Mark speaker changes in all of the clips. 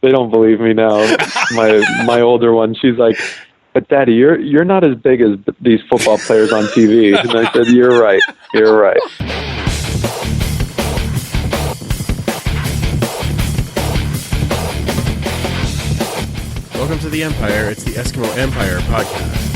Speaker 1: They don't believe me now. My older one, she's like, "But Daddy, you're not as big as these football players on TV." And I said, "You're right. You're right."
Speaker 2: Welcome to the Empire. It's the Eskimo Empire podcast.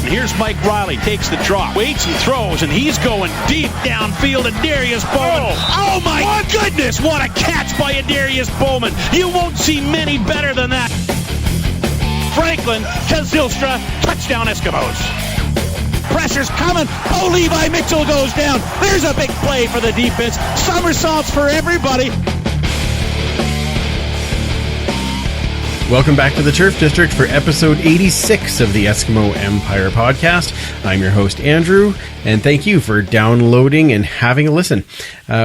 Speaker 3: Here's Mike Riley, takes the drop, waits and throws, and he's going deep downfield. And Darius Bowman. Oh my goodness, what a catch by Darius Bowman. You won't see many better than that. Franklin to Zylstra, touchdown Eskimos. Pressure's coming. Oh, Levi Mitchell goes down. There's a big play for the defense. Somersaults for everybody.
Speaker 2: Welcome back to the Turf District for episode 86 of the Eskimo Empire podcast. I'm your host, Andrew, and thank you for downloading and having a listen.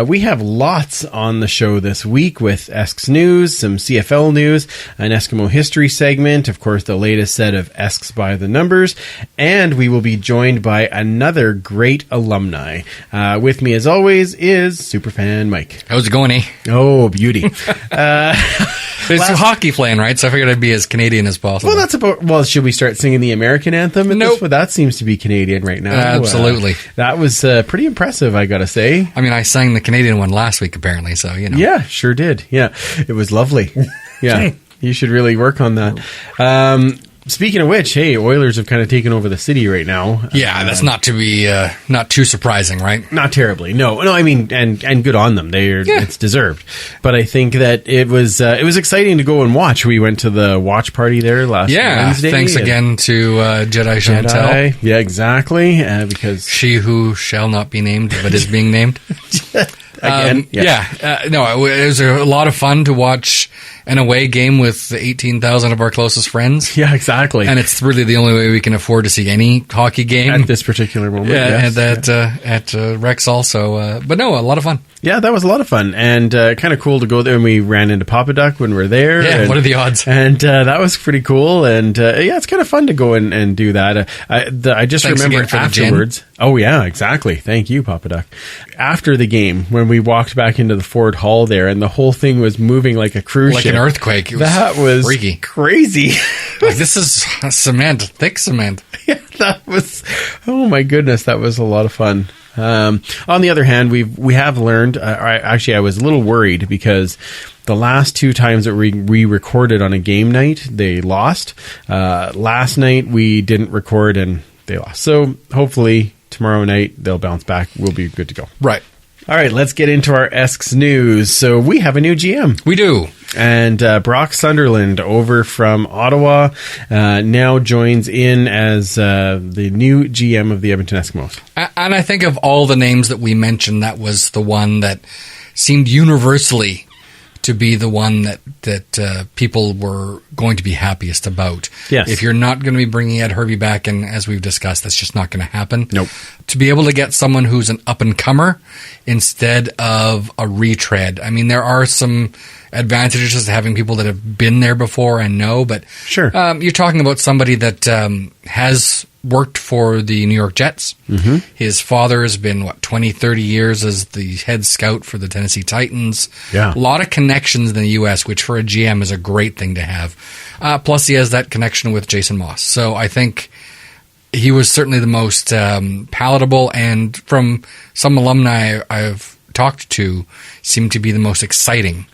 Speaker 2: We have lots on the show this week with Esks news, some CFL news, an Eskimo history segment, of course, the latest set of Esks by the numbers, and we will be joined by another great alumni. With me, as always, is Superfan Mike.
Speaker 4: How's it going, eh?
Speaker 2: Oh, beauty.
Speaker 4: It's hockey playing, right? So I figured I'd be as Canadian as possible.
Speaker 2: Well, that's about. Well, should we start singing the American anthem?
Speaker 4: Nope.
Speaker 2: That seems to be Canadian right now.
Speaker 4: Absolutely.
Speaker 2: That was pretty impressive, I gotta say.
Speaker 4: I mean, I sang the Canadian one last week, apparently. So you know.
Speaker 2: Yeah, sure did. Yeah, it was lovely. Yeah, you should really work on that. Speaking of which, hey, Oilers have kind of taken over the city right now.
Speaker 4: Yeah, that's not too surprising, right?
Speaker 2: Not terribly. No. I mean, and good on them. It's deserved. But I think that it was exciting to go and watch. We went to the watch party there last Wednesday.
Speaker 4: Thanks again to Jedi Chantel.
Speaker 2: Yeah, exactly. Because
Speaker 4: she who shall not be named but is being named.
Speaker 2: Again,
Speaker 4: it was a lot of fun to watch an away game with 18,000 of our closest friends.
Speaker 2: Yeah, exactly.
Speaker 4: And it's really the only way we can afford to see any hockey game.
Speaker 2: At this particular moment.
Speaker 4: Yeah, yes. At Rex also. But no, a lot of fun.
Speaker 2: Yeah, that was a lot of fun. And kind of cool to go there. And we ran into Papa Duck when we were there.
Speaker 4: Yeah, what are the odds?
Speaker 2: And that was pretty cool. And yeah, it's kind of fun to go and do that. I just remember afterwards. Oh, yeah, exactly. Thank you, Papa Duck. After the game, when we walked back into the Ford Hall there, and the whole thing was moving like a cruise ship.
Speaker 4: Like an earthquake.
Speaker 2: That was
Speaker 4: freaky.
Speaker 2: Crazy.
Speaker 4: Like, this is cement, thick cement.
Speaker 2: Yeah, that was, oh my goodness, that was a lot of fun. On the other hand, we have learned, I was a little worried because the last two times that we recorded on a game night, they lost. Last night we didn't record and they lost. So hopefully tomorrow night they'll bounce back. We'll be good to go.
Speaker 4: Right.
Speaker 2: All right, let's get into our Esks news. So we have a new GM.
Speaker 4: We do.
Speaker 2: And Brock Sunderland over from Ottawa now joins in as the new GM of the Edmonton Eskimos.
Speaker 4: And I think of all the names that we mentioned, that was the one that seemed universally to be the one that people were going to be happiest about.
Speaker 2: Yes.
Speaker 4: If you're not going to be bringing Ed Hervey back, and as we've discussed, that's just not going to happen.
Speaker 2: Nope.
Speaker 4: To be able to get someone who's an up-and-comer instead of a retread. I mean, there are some advantages to having people that have been there before and know, but
Speaker 2: sure.
Speaker 4: You're talking about somebody that has worked for the New York Jets. Mm-hmm. His father has been, 20, 30 years as the head scout for the Tennessee Titans.
Speaker 2: Yeah.
Speaker 4: A lot of connections in the U.S., which for a GM is a great thing to have. Plus, he has that connection with Jason Moss. So I think he was certainly the most palatable, and from some alumni I've talked to, seemed to be the most exciting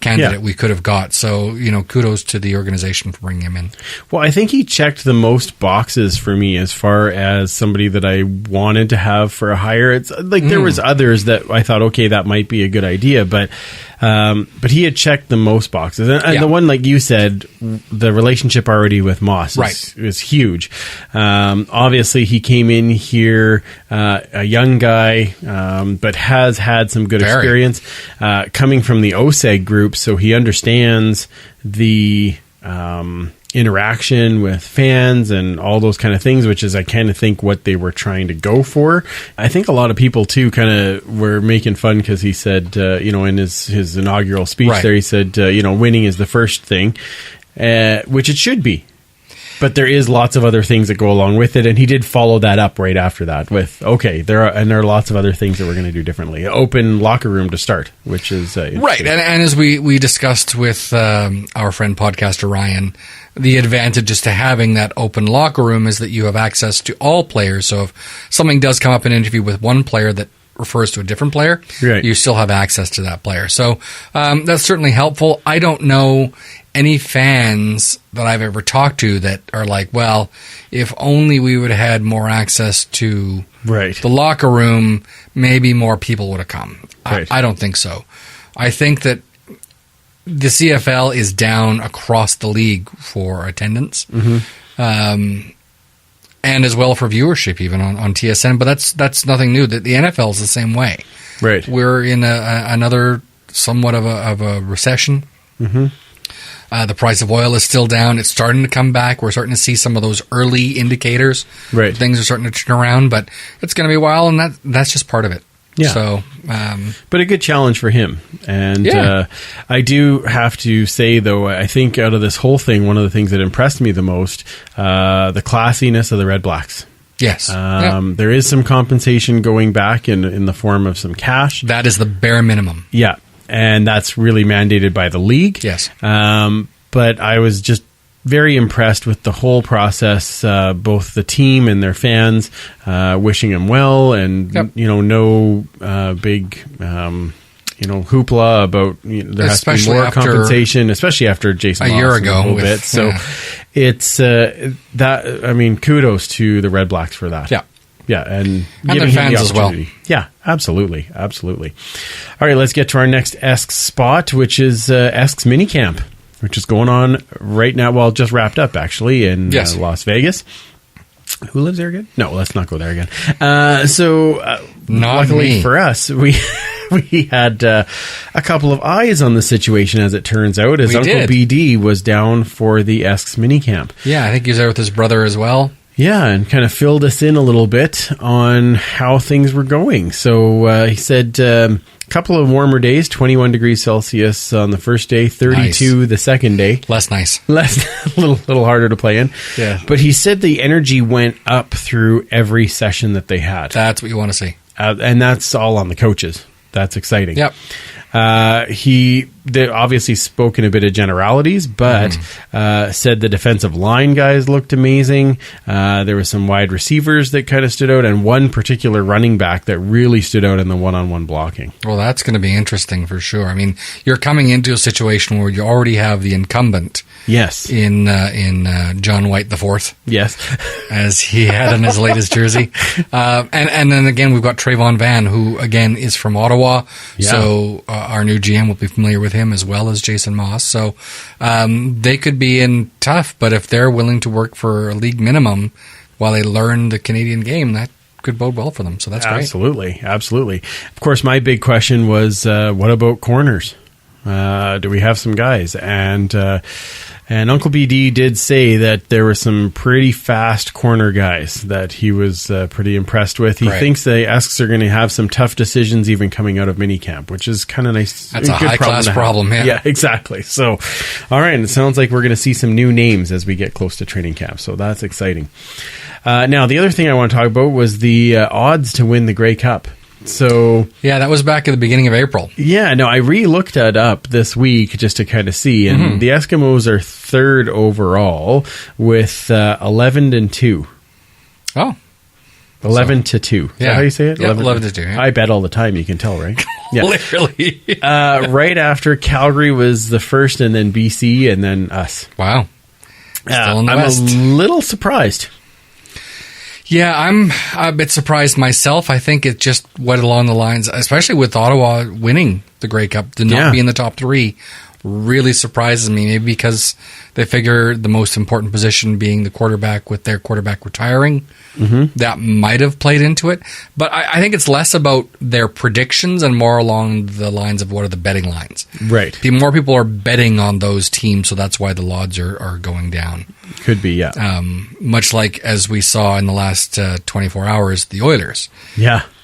Speaker 4: candidate we could have got. So, kudos to the organization for bringing him in. Well,
Speaker 2: I think he checked the most boxes for me as far as somebody that I wanted to have for a hire. It's like there was others that I thought, okay, that might be a good idea, but he had checked the most boxes. And the one, like you said, the relationship already with Moss is huge. Obviously, he came in here a young guy, but has had some good experience coming from the OSEG group, so he understands the interaction with fans and all those kind of things, which is, I kind of think, what they were trying to go for. I think a lot of people too kind of were making fun because he said, in his inaugural speech there, he said, winning is the first thing, which it should be. But there is lots of other things that go along with it, and he did follow that up right after that with, there are lots of other things that we're going to do differently. Open locker room to start, which is
Speaker 4: right. And as we discussed with our friend podcaster Ryan, the advantages to having that open locker room is that you have access to all players. So if something does come up in an interview with one player that refers to a different player,
Speaker 2: right,
Speaker 4: you still have access to that player. So that's certainly helpful. I don't know any fans that I've ever talked to that are like, well, if only we would have had more access to the locker room, maybe more people would have come.
Speaker 2: Right.
Speaker 4: I don't think so. I think that the CFL is down across the league for attendance, and as well for viewership, even on TSN. But that's nothing new. The NFL is the same way.
Speaker 2: Right,
Speaker 4: we're in another somewhat of a recession. The price of oil is still down. It's starting to come back. We're starting to see some of those early indicators.
Speaker 2: Right,
Speaker 4: things are starting to turn around, but it's going to be a while, and that's just part of it.
Speaker 2: Yeah.
Speaker 4: So,
Speaker 2: but a good challenge for him. And I do have to say, though, I think out of this whole thing, one of the things that impressed me the most, the classiness of the Red Blacks.
Speaker 4: Yes.
Speaker 2: There is some compensation going back in the form of some cash.
Speaker 4: That is the bare minimum.
Speaker 2: Yeah. And that's really mandated by the league.
Speaker 4: Yes.
Speaker 2: But I was just very impressed with the whole process, both the team and their fans, wishing him well, and no big hoopla about there has to be more compensation, especially after Jason Moss
Speaker 4: a year ago,
Speaker 2: a little bit. So it's that. I mean, kudos to the Red Blacks for that. Yeah, and
Speaker 4: their fans as well.
Speaker 2: Yeah, absolutely. All right, let's get to our next Esks spot, which is Esks Minicamp, which is going on right now. Well, just wrapped up, actually, in Las Vegas. Who lives there again? No, let's not go there again. Luckily for us, we had a couple of eyes on the situation, as it turns out, as Uncle BD was down for the Esks Minicamp.
Speaker 4: Yeah, I think he was there with his brother as well.
Speaker 2: Yeah, and kind of filled us in a little bit on how things were going. So he said a couple of warmer days, 21 degrees Celsius on the first day, 32 the second day.
Speaker 4: Less nice.
Speaker 2: A little harder to play in.
Speaker 4: Yeah.
Speaker 2: But he said the energy went up through every session that they had.
Speaker 4: That's what you want to see.
Speaker 2: And that's all on the coaches. That's exciting.
Speaker 4: Yep.
Speaker 2: They obviously spoke in a bit of generalities, but said the defensive line guys looked amazing. There were some wide receivers that kind of stood out, and one particular running back that really stood out in the one-on-one blocking.
Speaker 4: Well, that's going to be interesting for sure. I mean, you're coming into a situation where you already have the incumbent.
Speaker 2: Yes.
Speaker 4: In John White IV.
Speaker 2: Yes.
Speaker 4: As he had on his latest jersey. And then again, we've got Trayvon Van, who again is from Ottawa. Yeah. So our new GM will be familiar with him as well as Jason Moss. So they could be in tough, but if they're willing to work for a league minimum while they learn the Canadian game, that could bode well for them. So that's great.
Speaker 2: Absolutely. Of course, my big question was, what about corners? Do we have some guys? And Uncle BD did say that there were some pretty fast corner guys that he was pretty impressed with. He thinks the Esks are going to have some tough decisions even coming out of minicamp, which is kind of nice.
Speaker 4: That's a high-class problem, yeah.
Speaker 2: Yeah, exactly. So, all right, and it sounds like we're going to see some new names as we get close to training camp, so that's exciting. Now, the other thing I want to talk about was the odds to win the Grey Cup. So
Speaker 4: yeah, that was back at the beginning of April.
Speaker 2: Yeah, no, I re-looked that up this week just to kind of see, and the Eskimos are third overall with 11-2.
Speaker 4: Oh,
Speaker 2: 11-2. Is that how you say it?
Speaker 4: Yeah, 11-2. Yeah.
Speaker 2: I bet all the time. You can tell, right?
Speaker 4: Yeah. Literally.
Speaker 2: Right after Calgary was the first, and then BC, and then us.
Speaker 4: Wow. Still in the West.
Speaker 2: I'm a little surprised.
Speaker 4: Yeah, I'm a bit surprised myself. I think it just went along the lines, especially with Ottawa winning the Grey Cup, to not be in the top three, really surprises me. Maybe because they figure the most important position being the quarterback, with their quarterback retiring. That might have played into it. But I think it's less about their predictions and more along the lines of what are the betting lines.
Speaker 2: Right.
Speaker 4: The more people are betting on those teams, so that's why the odds are going down.
Speaker 2: Could be, yeah.
Speaker 4: Much like as we saw in the last 24 hours, the Oilers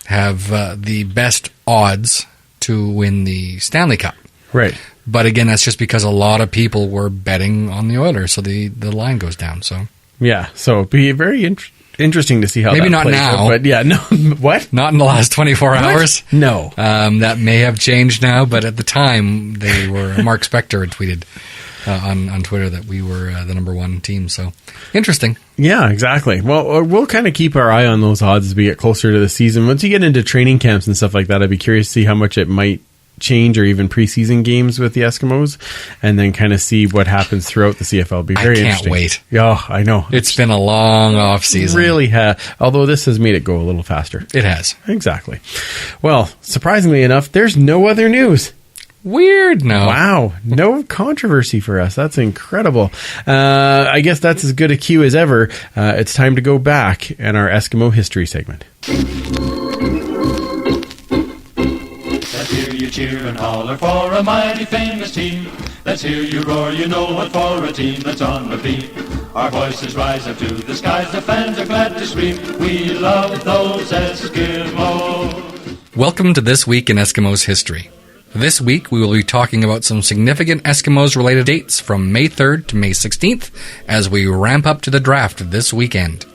Speaker 4: have the best odds to win the Stanley Cup.
Speaker 2: Right.
Speaker 4: But again, that's just because a lot of people were betting on the Oilers, so the line goes down. So
Speaker 2: Yeah, so it'd be very interesting to see how
Speaker 4: Maybe
Speaker 2: that
Speaker 4: not
Speaker 2: plays
Speaker 4: now.
Speaker 2: out, but yeah, no, what?
Speaker 4: Not in the last 24 hours.
Speaker 2: No.
Speaker 4: That may have changed now, but at the time, Mark Spector had tweeted on Twitter that we were the number one team. So interesting.
Speaker 2: Yeah, exactly. Well, we'll kind of keep our eye on those odds as we get closer to the season. Once you get into training camps and stuff like that, I'd be curious to see how much it might change, or even preseason games with the Eskimos, and then kind of see what happens throughout the CFL. Be very interesting.
Speaker 4: I can't wait.
Speaker 2: Yeah, I know.
Speaker 4: It's been a long off season.
Speaker 2: Really although this has made it go a little faster.
Speaker 4: It has.
Speaker 2: Exactly. Well, surprisingly enough, there's no other news.
Speaker 4: Weird. No.
Speaker 2: Wow. No controversy for us. That's incredible. I guess that's as good a cue as ever. It's time to go back in our Eskimo history segment.
Speaker 5: Let's hear you cheer and holler for a mighty famous team. Let's hear you roar, you know what, for a team that's on repeat. Our voices rise up to the skies, the fans are glad to scream. We love those Eskimos.
Speaker 4: Welcome to This Week in Eskimos History. This week, we will be talking about some significant Eskimos-related dates from May 3rd to May 16th as we ramp up to the draft this weekend.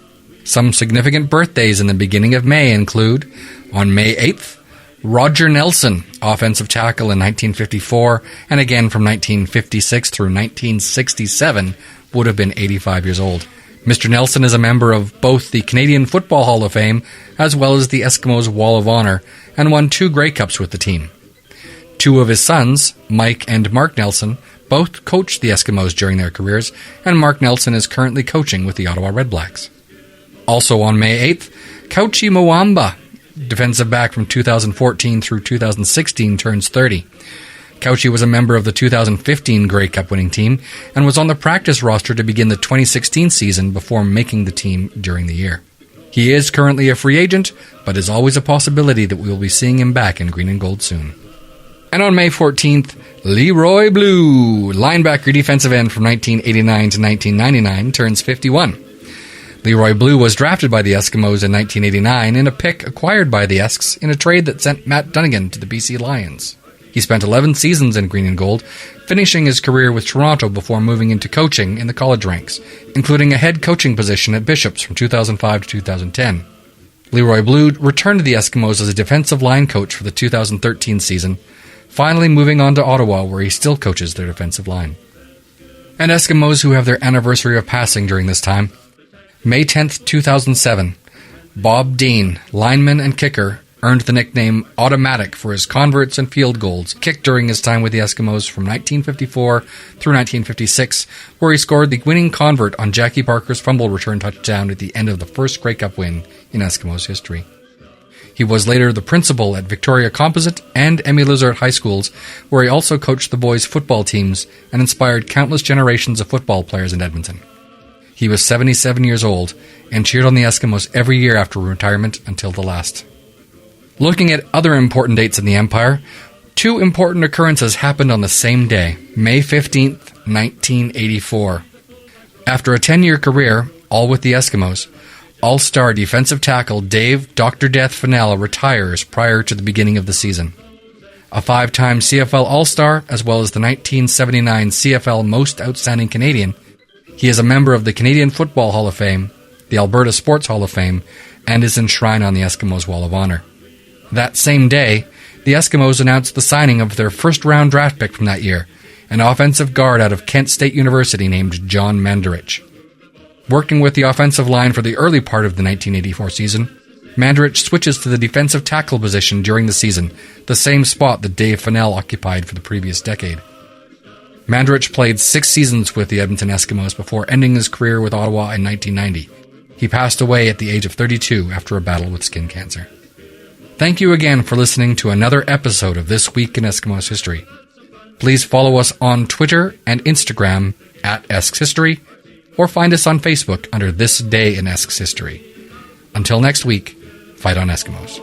Speaker 4: Some significant birthdays in the beginning of May include, on May 8th, Roger Nelson, offensive tackle in 1954, and again from 1956 through 1967, would have been 85 years old. Mr. Nelson is a member of both the Canadian Football Hall of Fame as well as the Eskimos Wall of Honor, and won 2 Grey Cups with the team. 2 of his sons, Mike and Mark Nelson, both coached the Eskimos during their careers, and Mark Nelson is currently coaching with the Ottawa Red Blacks. Also on May 8th, Kauchi Mwamba, defensive back from 2014 through 2016, turns 30. Kauchi was a member of the 2015 Grey Cup winning team and was on the practice roster to begin the 2016 season before making the team during the year. He is currently a free agent, but is always a possibility that we will be seeing him back in green and gold soon. And on May 14th, Leroy Blue, linebacker defensive end from 1989 to 1999, turns 51. Leroy Blue was drafted by the Eskimos in 1989 in a pick acquired by the Esks in a trade that sent Matt Dunnigan to the BC Lions. He spent 11 seasons in green and gold, finishing his career with Toronto before moving into coaching in the college ranks, including a head coaching position at Bishops from 2005 to 2010. Leroy Blue returned to the Eskimos as a defensive line coach for the 2013 season, finally moving on to Ottawa, where he still coaches their defensive line. And Eskimos who have their anniversary of passing during this time. May 10th, 2007, Bob Dean, lineman and kicker, earned the nickname Automatic for his converts and field goals kicked during his time with the Eskimos from 1954 through 1956, where he scored the winning convert on Jackie Parker's fumble return touchdown at the end of the first Grey Cup win in Eskimos history. He was later the principal at Victoria Composite and Emmy Lizard High Schools, where he also coached the boys' football teams and inspired countless generations of football players in Edmonton. He was 77 years old and cheered on the Eskimos every year after retirement until the last. Looking at other important dates in the Empire, 2 important occurrences happened on the same day, May 15th, 1984. After a 10-year career, all with the Eskimos, All-Star defensive tackle Dave Dr. Death Fennell retires prior to the beginning of the season. A 5-time CFL All-Star, as well as the 1979 CFL Most Outstanding Canadian, he is a member of the Canadian Football Hall of Fame, the Alberta Sports Hall of Fame, and is enshrined on the Eskimos Wall of Honor. That same day, the Eskimos announced the signing of their first-round draft pick from that year, an offensive guard out of Kent State University named John Mandarich. Working with the offensive line for the early part of the 1984 season, Mandarich switches to the defensive tackle position during the season, the same spot that Dave Fennell occupied for the previous decade. Mandarich played 6 seasons with the Edmonton Eskimos before ending his career with Ottawa in 1990. He passed away at the age of 32 after a battle with skin cancer. Thank you again for listening to another episode of This Week in Eskimos History. Please follow us on Twitter and Instagram at Esks History, or find us on Facebook under This Day in Esks History. Until next week, fight on Eskimos.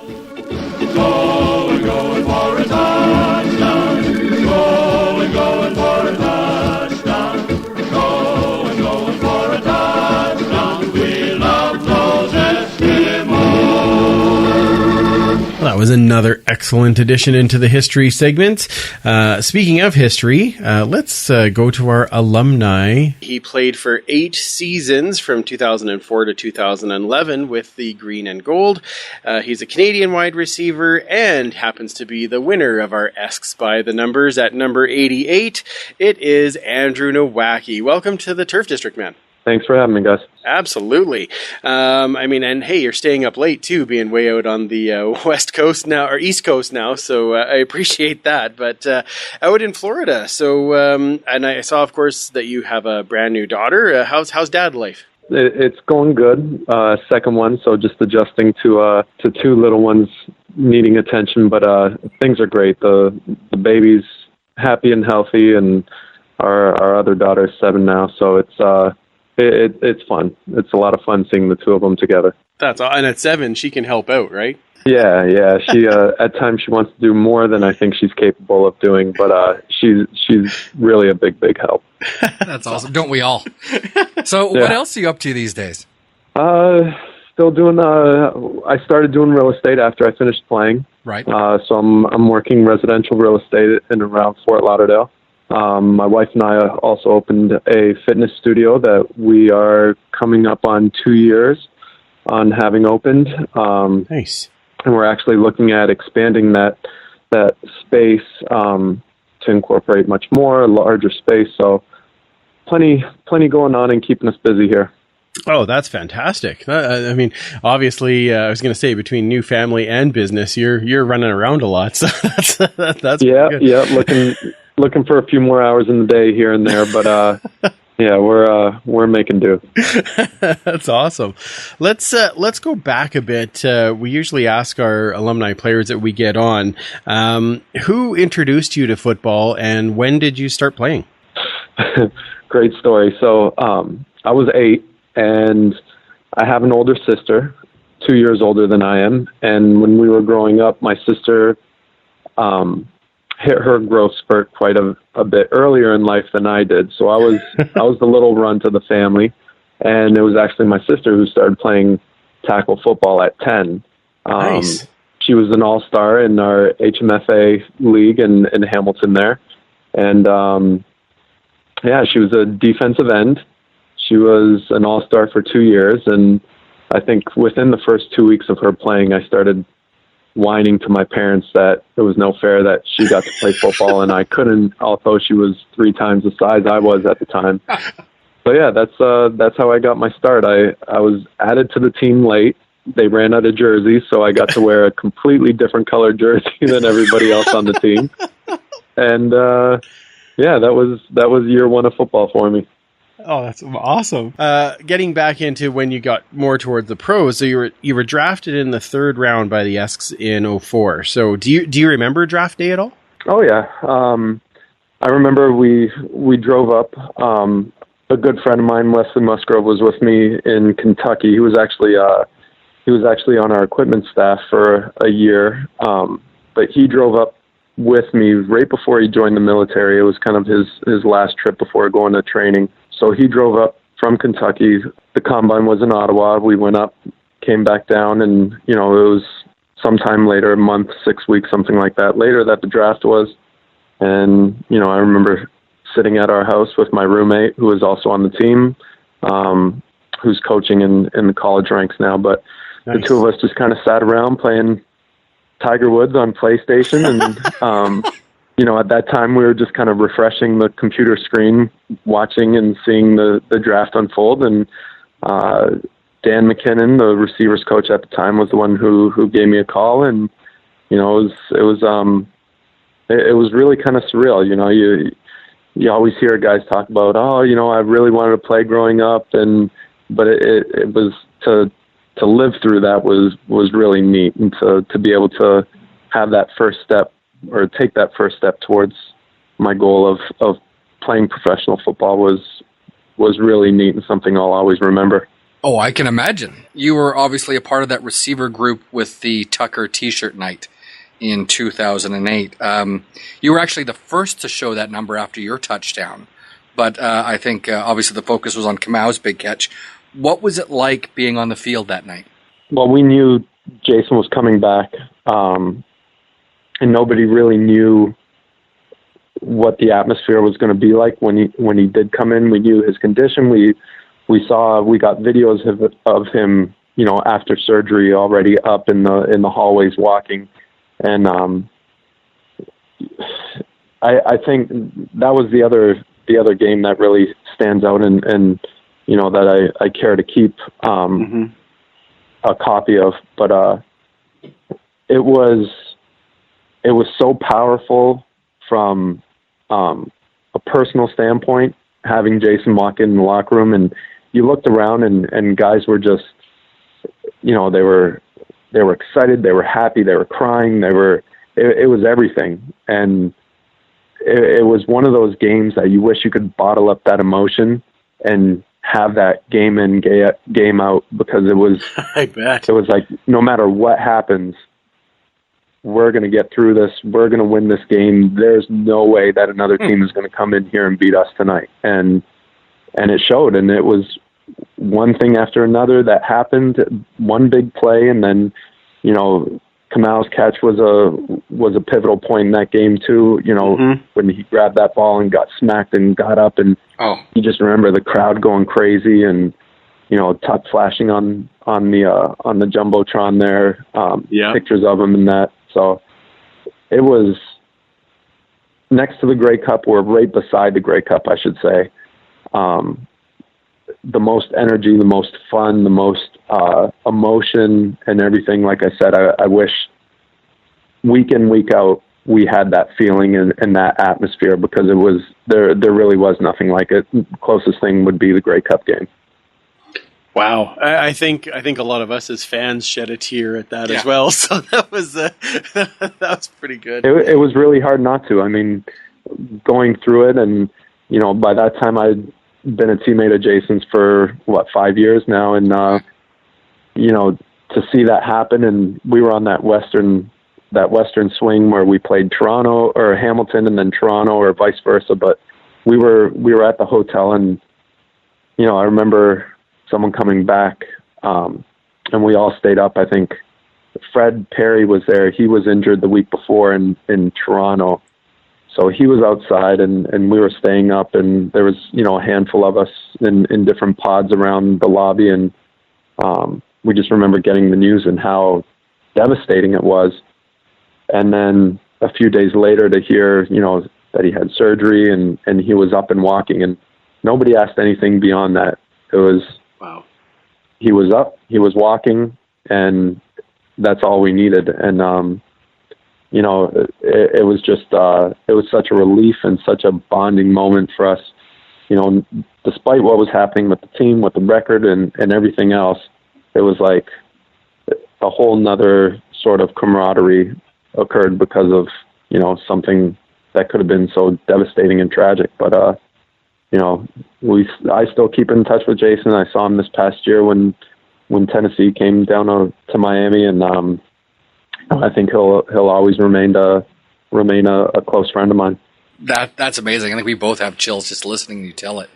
Speaker 5: Going for a touchdown. Going for a touchdown. Going for a touchdown. We love those Eskimos.
Speaker 2: Well, that was another excellent addition into the history segment. Speaking of history, let's go to our alumni. He played for 8 seasons from 2004 to 2011 with the Green and Gold. He's a Canadian wide receiver and happens to be the winner of our Esks by the Numbers at number 88. It is Andrew Nowacki. Welcome to the Turf District, man.
Speaker 1: Thanks for having me, guys.
Speaker 2: Absolutely. And hey, you're staying up late too, being way out on the West Coast now, or East Coast now, so I appreciate that. But out in Florida, so and I saw, of course, that you have a brand new daughter. How's dad life?
Speaker 1: It's going good. Second one, so just adjusting to 2 little ones needing attention, but things are great. The baby's happy and healthy, and our other daughter is 7 now, so it's fun. It's a lot of fun seeing the 2 of them together.
Speaker 2: And at 7, she can help out, right?
Speaker 1: Yeah. She at times she wants to do more than I think she's capable of doing, but she's really a big help.
Speaker 4: That's awesome. Don't we all? So, What else are you up to these days?
Speaker 1: Still doing. I started doing real estate after I finished playing.
Speaker 4: Right.
Speaker 1: So I'm working residential real estate in and around Fort Lauderdale. My wife and I also opened a fitness studio that we are coming up on 2 years on having opened.
Speaker 2: Nice.
Speaker 1: And we're actually looking at expanding that space to incorporate much more, a larger space. So plenty going on and keeping us busy here.
Speaker 2: Oh, that's fantastic. I mean, obviously, I was going to say between new family and business, you're running around a lot. So that's good.
Speaker 1: Yeah. Looking for a few more hours in the day here and there, but we're making do.
Speaker 2: That's awesome. Let's go back a bit. We usually ask our alumni players that we get on, who introduced you to football and when did you start playing?
Speaker 1: Great story. So I was 8, and I have an older sister, 2 years older than I am. And when we were growing up, my sister hit her growth spurt quite a bit earlier in life than I did. So I was the little runt of the family, and it was actually my sister who started playing tackle football at 10.
Speaker 2: Nice.
Speaker 1: She was an all-star in our HMFA league in Hamilton there. And she was a defensive end. She was an all-star for 2 years, and I think within the first 2 weeks of her playing, I started whining to my parents that it was no fair that she got to play football and I couldn't, although she was 3 times the size I was at the time. So yeah, that's how I got my start. I was added to the team late. They ran out of jerseys, so I got to wear a completely different colored jersey than everybody else on the team. And that was year 1 of football for me.
Speaker 2: Oh, that's awesome. Getting back into when you got more towards the pros, so you were drafted in the 3rd round by the Esks in 2004. So do you remember draft day at all? Oh yeah.
Speaker 1: I remember we drove up. A good friend of mine, Wesley Musgrove, was with me in Kentucky. He was actually on our equipment staff for a year. But he drove up with me right before he joined the military. It was kind of his last trip before going to training. So he drove up from Kentucky. The combine was in Ottawa. We went up, came back down, and, it was sometime later, a month, 6 weeks, something like that, later that the draft was. And, I remember sitting at our house with my roommate, who was also on the team, who's coaching in the college ranks now. But nice. The 2 of us just kind of sat around playing Tiger Woods on PlayStation, and at that time we were just kind of refreshing the computer screen, watching and seeing the draft unfold. And Dan McKinnon, the receivers coach at the time, was the one who gave me a call, and it was really kind of surreal. You always hear guys talk about, I really wanted to play growing up, but it was to live through that was really neat, and to be able to have that first step, or take that first step towards my goal of playing professional football was really neat and something I'll always remember.
Speaker 4: Oh, I can imagine. You were obviously a part of that receiver group with the Tucker T-shirt night in 2008. You were actually the first to show that number after your touchdown, but I think obviously the focus was on Kamau's big catch. What was it like being on the field that night?
Speaker 1: Well, we knew Jason was coming back, and nobody really knew what the atmosphere was going to be like when he did come in. We knew his condition. We got videos of him, after surgery, already up in the hallways walking, and I think that was the other game that really stands out, and that I care to keep a copy of. But it was so powerful from a personal standpoint, having Jason walk in the locker room, and you looked around and guys were just, they were excited, they were happy, they were crying, it was everything. And it was one of those games that you wish you could bottle up that emotion and have that game in, game out, because it was,
Speaker 2: I bet.
Speaker 1: It was like, no matter what happens, we're going to get through this. We're going to win this game. There's no way that another team is going to come in here and beat us tonight. And it showed, and it was one thing after another that happened, one big play. And then, Kamal's catch was a pivotal point in that game too, when he grabbed that ball and got smacked and got up, and you just remember the crowd going crazy, and, Tuck flashing on the Jumbotron there, pictures of him and that. So it was next to the Grey Cup, or right beside the Grey Cup, I should say. The most energy, the most fun, the most emotion and everything. Like I said, I wish week in, week out, we had that feeling and that atmosphere, because it was there really was nothing like it. Closest thing would be the Grey Cup game.
Speaker 2: Wow, I think a lot of us as fans shed a tear at that as well. So that was pretty good.
Speaker 1: It was really hard not to. I mean, going through it, and by that time I'd been a teammate of Jason's for 5 years now, and to see that happen, and we were on that western swing where we played Toronto or Hamilton and then Toronto, or vice versa. But we were at the hotel, and I remember someone coming back, and we all stayed up. I think Fred Perry was there. He was injured the week before in Toronto. So he was outside, and we were staying up, and there was, a handful of us in different pods around the lobby. And we just remember getting the news and how devastating it was. And then a few days later to hear, that he had surgery and he was up and walking, and nobody asked anything beyond that. It was,
Speaker 2: wow.
Speaker 1: He was up, he was walking, and that's all we needed. And, it was just, it was such a relief and such a bonding moment for us, despite what was happening with the team, with the record and everything else. It was like a whole nother sort of camaraderie occurred because of, something that could have been so devastating and tragic. But, I still keep in touch with Jason. I saw him this past year when Tennessee came down to Miami, and, I think he'll always remain a close friend of mine.
Speaker 4: That's amazing. I think we both have chills just listening to you tell it.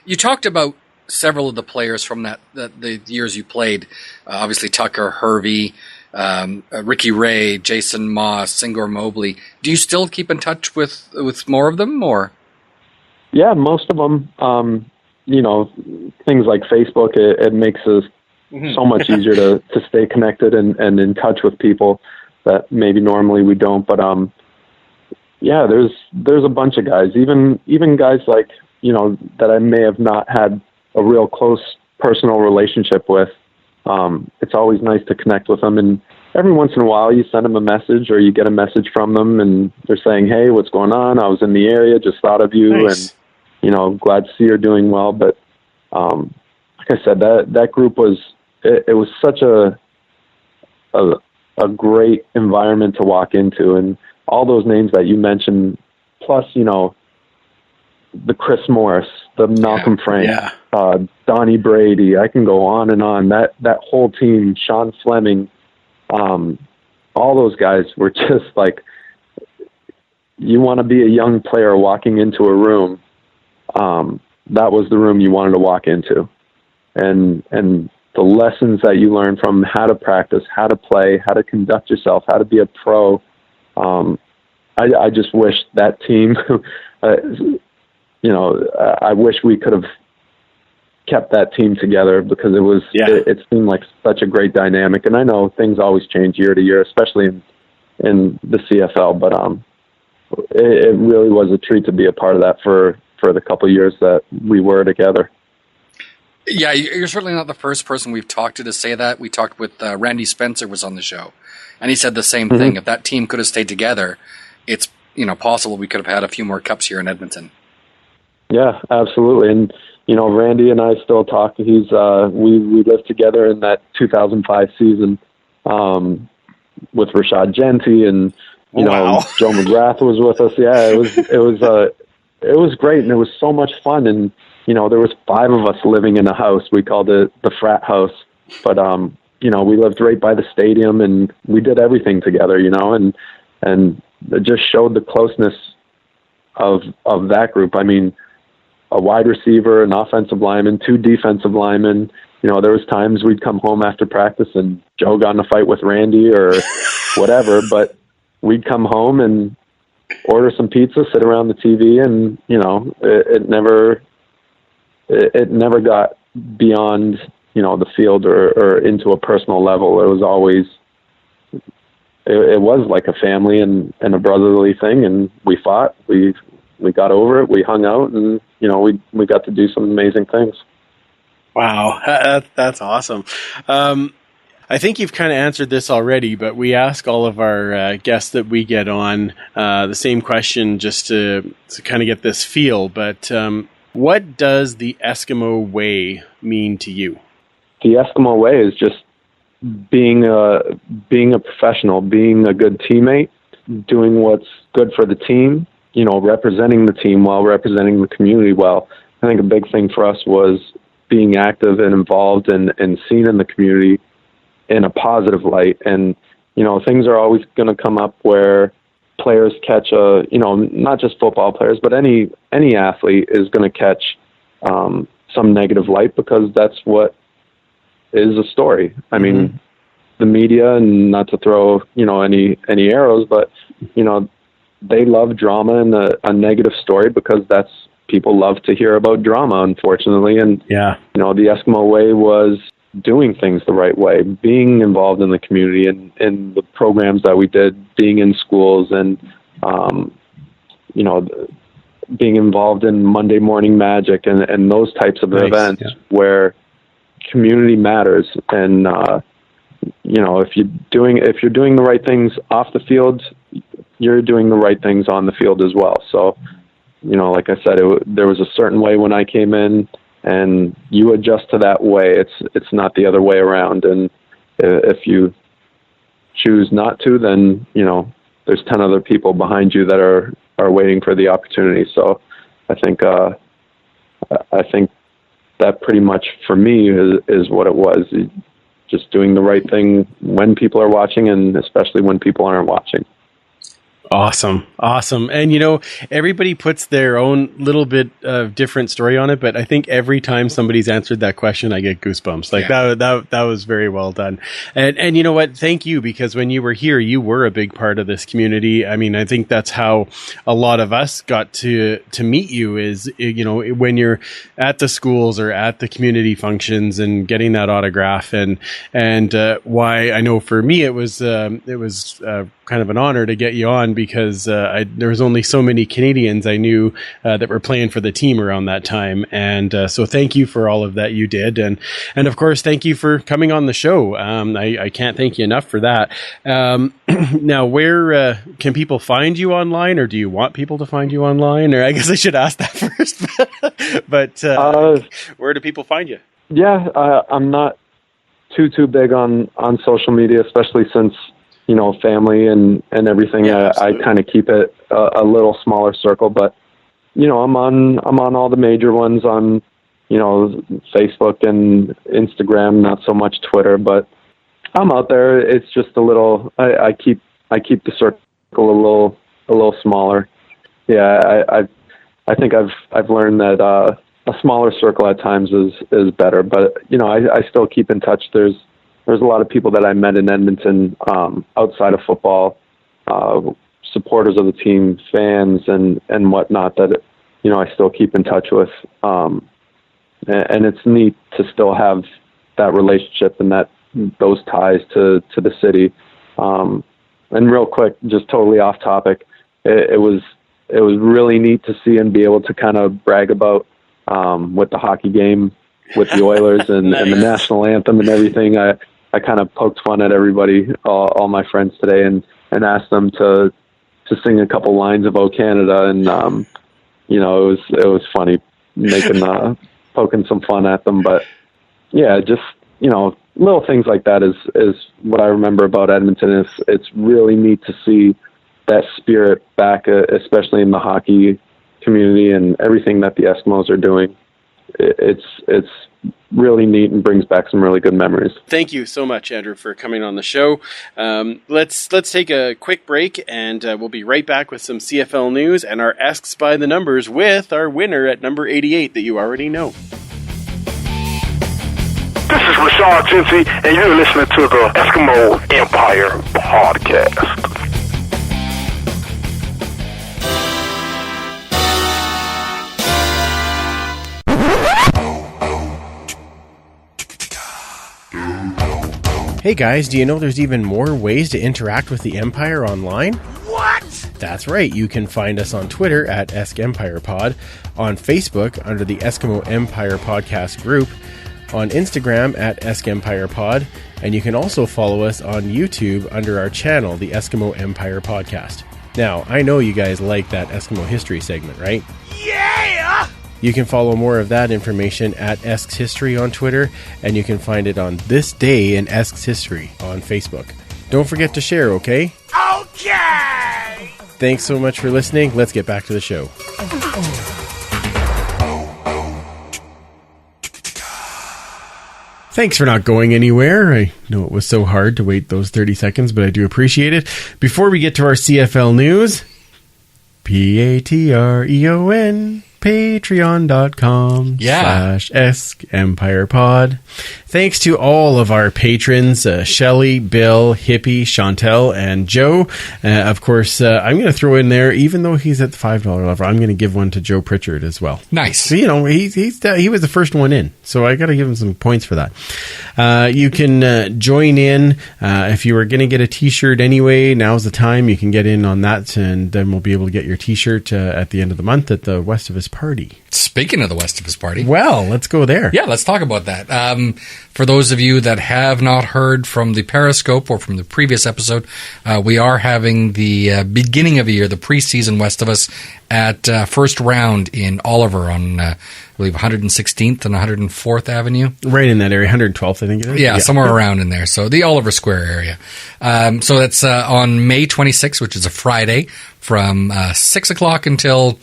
Speaker 4: You talked about several of the players from the years you played. Obviously Tucker, Hervey, Ricky Ray, Jason Moss, Singor Mobley. Do you still keep in touch with more of them, or?
Speaker 1: Yeah, most of them. Things like Facebook, it makes us so much easier to stay connected and in touch with people that maybe normally we don't. But there's a bunch of guys, even guys like, that I may have not had a real close personal relationship with. It's always nice to connect with them, and every once in a while you send them a message, or you get a message from them, and they're saying, "Hey, what's going on? I was in the area, just thought of you." Nice. And glad to see you're doing well. But like I said, that group was it was such a great environment to walk into, and all those names that you mentioned, plus the Chris Morris, the Malcolm Frank, Donnie Brady. I can go on and on. That whole team, Sean Fleming, all those guys were just like, you want to be a young player walking into a room. That was the room you wanted to walk into, and the lessons that you learn from how to practice, how to play, how to conduct yourself, how to be a pro. I just wish that team, I wish we could have kept that team together, because it seemed like such a great dynamic. And I know things always change year to year, especially in the CFL, but it really was a treat to be a part of that for the couple of years that we were together.
Speaker 4: Yeah, you're certainly not the first person we've talked to say that. We talked with Randy Spencer was on the show, and he said the same thing. If that team could have stayed together, it's possible we could have had a few more cups here in Edmonton. Yeah,
Speaker 1: absolutely. And Randy and I still talk. He's we lived together in that 2005 season with Rashad Genty, and Joe McGrath was with us. Yeah, it was great, and it was so much fun. And there was 5 of us living in a house. We called it the frat house, but we lived right by the stadium, and we did everything together. And it just showed the closeness of that group. I mean, a wide receiver, an offensive lineman, 2 defensive linemen. There was times we'd come home after practice and Joe got in a fight with Randy or whatever, but we'd come home and order some pizza, sit around the TV, and it never got beyond the field or into a personal level. It was always it was like a family and a brotherly thing, and we fought, we got over it, we hung out, and we got to do some amazing things.
Speaker 2: Wow, that's awesome. I think you've kind of answered this already, but we ask all of our guests that we get on the same question just to kind of get this feel. But what does the Eskimo way mean to you?
Speaker 1: The Eskimo way is just being a professional, being a good teammate, doing what's good for the team, representing the team well, representing the community well. I think a big thing for us was being active and involved and seen in the community in a positive light. And, things are always going to come up where players catch not just football players, but any athlete is going to catch some negative light, because that's what is a story. I mean, the media, and not to throw, any arrows, but, they love drama and a negative story, because people love to hear about drama, unfortunately. And, the Eskimo way was doing things the right way, being involved in the community and in the programs that we did, being in schools and, being involved in Monday Morning Magic and those types of events where community matters. And, if you're doing the right things off the field, you're doing the right things on the field as well. So, like I said, there was a certain way when I came in, and you adjust to that way. It's not the other way around. And if you choose not to, then, there's 10 other people behind you that are waiting for the opportunity. So I think that pretty much for me is what it was. Just doing the right thing when people are watching, and especially when people aren't watching.
Speaker 2: Awesome. And, everybody puts their own little bit of different story on it, but I think every time somebody's answered that question, I get goosebumps. That was very well done. And you know what? Thank you, because when you were here, you were a big part of this community. I mean, I think that's how a lot of us got to meet you is, when you're at the schools or at the community functions and getting that autograph and why I know for me, it was kind of an honor to get you on, because there was only so many Canadians I knew that were playing for the team around that time. And so thank you for all of that you did. And of course, thank you for coming on the show. I can't thank you enough for that. Now, where can people find you online, or do you want people to find you online? Or I guess I should ask that first. But where do people find you?
Speaker 1: Yeah, I'm not too big on social media, especially since family and everything.
Speaker 2: Yeah,
Speaker 1: I kind of keep it a little smaller circle, but I'm on all the major ones on Facebook and Instagram, not so much Twitter, but I'm out there. It's just a little. I keep the circle a little smaller. Yeah, I think I've learned that a smaller circle at times is better. But, I still keep in touch. There's a lot of people that I met in Edmonton outside of football, supporters of the team, fans, and whatnot that, I still keep in touch with. And it's neat to still have that relationship and those ties to the city. And real quick, just totally off topic, it was really neat to see and be able to kind of brag about with the hockey game with the Oilers and the national anthem and everything. I kind of poked fun at everybody, all my friends today, and asked them to sing a couple lines of "O Canada," and it was funny poking some fun at them. But yeah, just little things like that is what I remember about Edmonton. It's really neat to see that spirit back, especially in the hockey community and everything that the Eskimos are doing. It's really neat and brings back some really good memories.
Speaker 2: Thank you so much, Andrew, for coming on the show. Let's take a quick break, and we'll be right back with some CFL news and our Esks by the Numbers with our winner at number 88 that you already know.
Speaker 6: This is Rashad Jinsey, and you're listening to the Eskimo Empire Podcast.
Speaker 2: Hey guys, do you know there's even more ways to interact with the Empire online?
Speaker 6: What?
Speaker 2: That's right, you can find us on Twitter at Esk Empire Pod, on Facebook under the Eskimo Empire Podcast group, on Instagram at Esk Empire Pod, and you can also follow us on YouTube under our channel, the Eskimo Empire Podcast. Now, I know you guys like that Eskimo History segment, right?
Speaker 6: Yeah!
Speaker 2: You can follow more of that information at Esks History on Twitter, and you can find it on This Day in Esks History on Facebook. Don't forget to share, okay?
Speaker 6: Okay!
Speaker 2: Thanks so much for listening. Let's get back to the show. Thanks for not going anywhere. I know it was so hard to wait those 30 seconds, but I do appreciate it. Before we get to our CFL news, Patreon, patreon.com/Esk Empire Pod. Thanks to all of our patrons, Shelley, Bill, Hippie, Chantel, and Joe. Of course, I'm going to throw in there, even though he's at the $5 level, I'm going to give one to Joe Pritchard as well.
Speaker 4: Nice.
Speaker 2: So, he was the first one in, so I got to give him some points for that. You can join in if you were going to get a t-shirt anyway. Now's the time. You can get in on that, and then we'll be able to get your t-shirt at the end of the month at the West of Us party.
Speaker 4: Speaking of the West of Us party.
Speaker 2: Well, let's go there.
Speaker 4: Yeah, let's talk about that. For those of you that have not heard from the Periscope or from the previous episode, we are having the beginning of the year, the preseason West of Us at First Round in Oliver on, I believe, 116th and 104th Avenue.
Speaker 2: Right in that area, 112th, I think it is.
Speaker 4: Yeah, somewhere around in there. So the Oliver Square area. So that's on May 26th, which is a Friday, from 6 o'clock until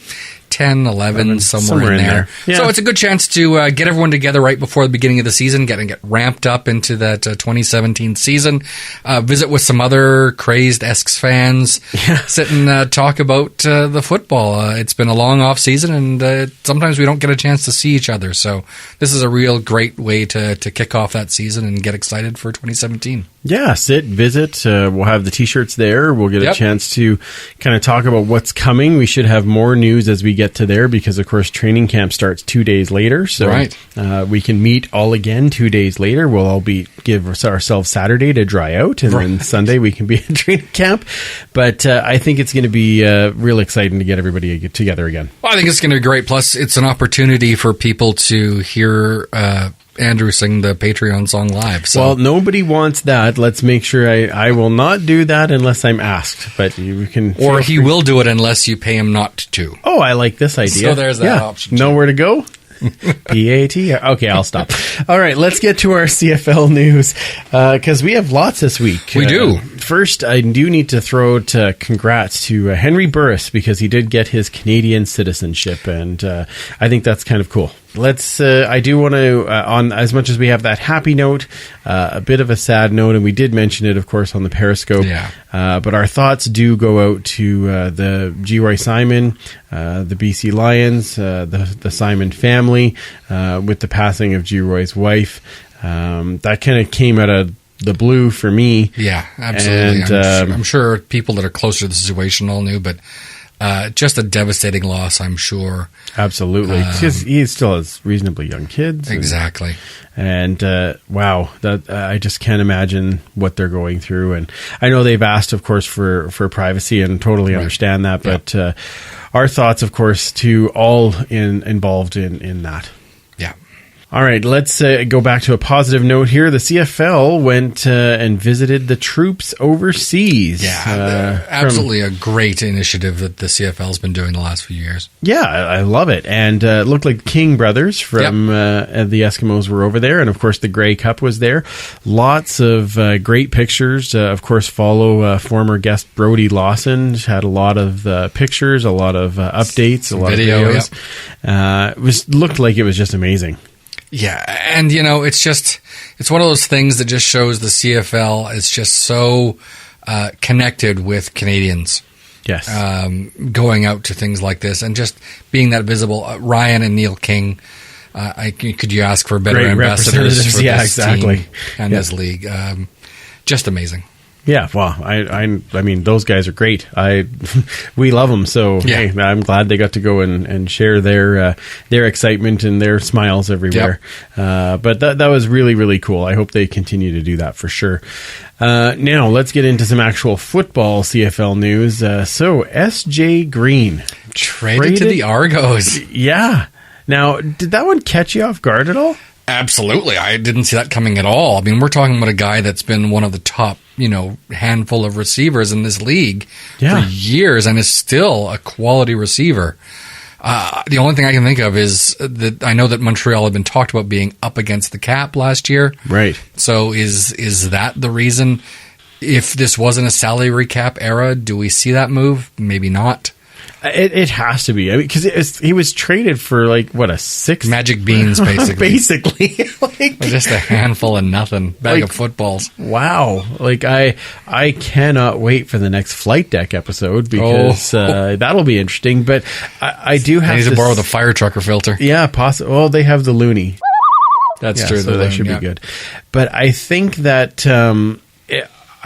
Speaker 4: 10, 11, somewhere in there. Yeah. So it's a good chance to get everyone together right before the beginning of the season, get ramped up into that 2017 season. Visit with some other crazed Esks fans. Yeah. Sit and talk about the football. It's been a long off season, and sometimes we don't get a chance to see each other. So this is a real great way to kick off that season and get excited for 2017.
Speaker 2: Yeah, sit, visit. We'll have the t-shirts there. We'll get a chance to kind of talk about what's coming. We should have more news as we get to there because, of course, training camp starts 2 days later. So we can meet all again 2 days later. We'll all give ourselves Saturday to dry out, and then Sunday we can be at training camp. But I think it's going to be real exciting to get everybody together again.
Speaker 4: Well, I think it's going to be great. Plus, it's an opportunity for people to hear Andrew sing the Patreon song live. So.
Speaker 2: Well, nobody wants that. Let's make sure I will not do that unless I'm asked. But you can,
Speaker 4: or he will do it unless you pay him not to.
Speaker 2: Oh, I like this idea.
Speaker 4: So there's that option.
Speaker 2: Nowhere to go. PAT. Okay, I'll stop. All right, let's get to our CFL news because we have lots this week.
Speaker 4: We do.
Speaker 2: First, I do need to throw out congrats to Henry Burris because he did get his Canadian citizenship, and I think that's kind of cool. let's. I do want to, on as much as we have that happy note, a bit of a sad note, and we did mention it, of course, on the Periscope.
Speaker 4: Yeah.
Speaker 2: But our thoughts do go out to the G. Roy Simon, the BC Lions, the Simon family, with the passing of G. Roy's wife. That kind of came out of the blue for me.
Speaker 4: Yeah, absolutely.
Speaker 2: And,
Speaker 4: I'm sure people that are closer to the situation all knew, but just a devastating loss, I'm sure.
Speaker 2: Absolutely, because he still has reasonably young kids.
Speaker 4: Exactly.
Speaker 2: And wow, that I just can't imagine what they're going through. And I know they've asked, of course, for privacy, and totally understand that. But our thoughts, of course, to all involved in that.
Speaker 4: Yeah.
Speaker 2: All right, let's go back to a positive note here. The CFL went and visited the troops overseas.
Speaker 4: Yeah, absolutely a great initiative that the CFL's been doing the last few years.
Speaker 2: Yeah, I love it. And it looked like the King brothers from the Eskimos were over there. And, of course, the Grey Cup was there. Lots of great pictures. Of course, follow former guest Brody Lawson. Had a lot of pictures, a lot of updates, a lot of videos. It looked like it was just amazing.
Speaker 4: Yeah, and it's one of those things that just shows the CFL is just so connected with Canadians.
Speaker 2: Yes.
Speaker 4: Going out to things like this and just being that visible. Ryan and Neil King, could you ask for better ambassadors for this team and this league? Just amazing.
Speaker 2: Yeah, well, I mean, those guys are great. We love them. So hey, I'm glad they got to go and share their excitement and their smiles everywhere. Yep. But that was really, really cool. I hope they continue to do that for sure. Now let's get into some actual football CFL news. So SJ Green
Speaker 4: traded to the Argos.
Speaker 2: Yeah. Now, did that one catch you off guard at all?
Speaker 4: Absolutely. I didn't see that coming at all. I mean, we're talking about a guy that's been one of the top, handful of receivers in this league for years and is still a quality receiver. The only thing I can think of is that I know that Montreal had been talked about being up against the cap last year.
Speaker 2: Right.
Speaker 4: So is that the reason? If this wasn't a salary cap era, do we see that move? Maybe not.
Speaker 2: It has to be. I mean, because he was traded for a 6
Speaker 4: magic beans, basically.
Speaker 2: Basically,
Speaker 4: just a handful of nothing, bag of footballs.
Speaker 2: Wow! I cannot wait for the next Flight Deck episode because that'll be interesting. But I do have
Speaker 4: to borrow the fire trucker filter.
Speaker 2: Yeah, possible. Well, they have the Looney.
Speaker 4: That's true.
Speaker 2: So that should be good. But I think that.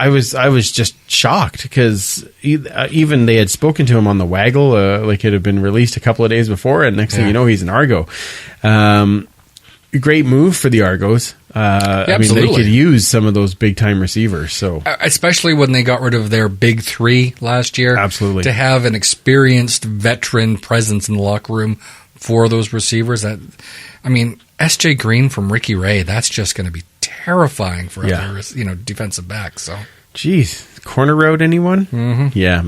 Speaker 2: I was just shocked because even they had spoken to him on the Waggle, it had been released a couple of days before, and next thing you know, he's an Argo. Great move for the Argos. I mean, they could use some of those big time receivers. So
Speaker 4: especially when they got rid of their big three last year,
Speaker 2: absolutely,
Speaker 4: to have an experienced veteran presence in the locker room for those receivers. SJ Green from Ricky Ray, that's just going to be terrifying for other, defensive backs. So,
Speaker 2: geez, corner road, anyone?
Speaker 4: Mm-hmm.
Speaker 2: Yeah,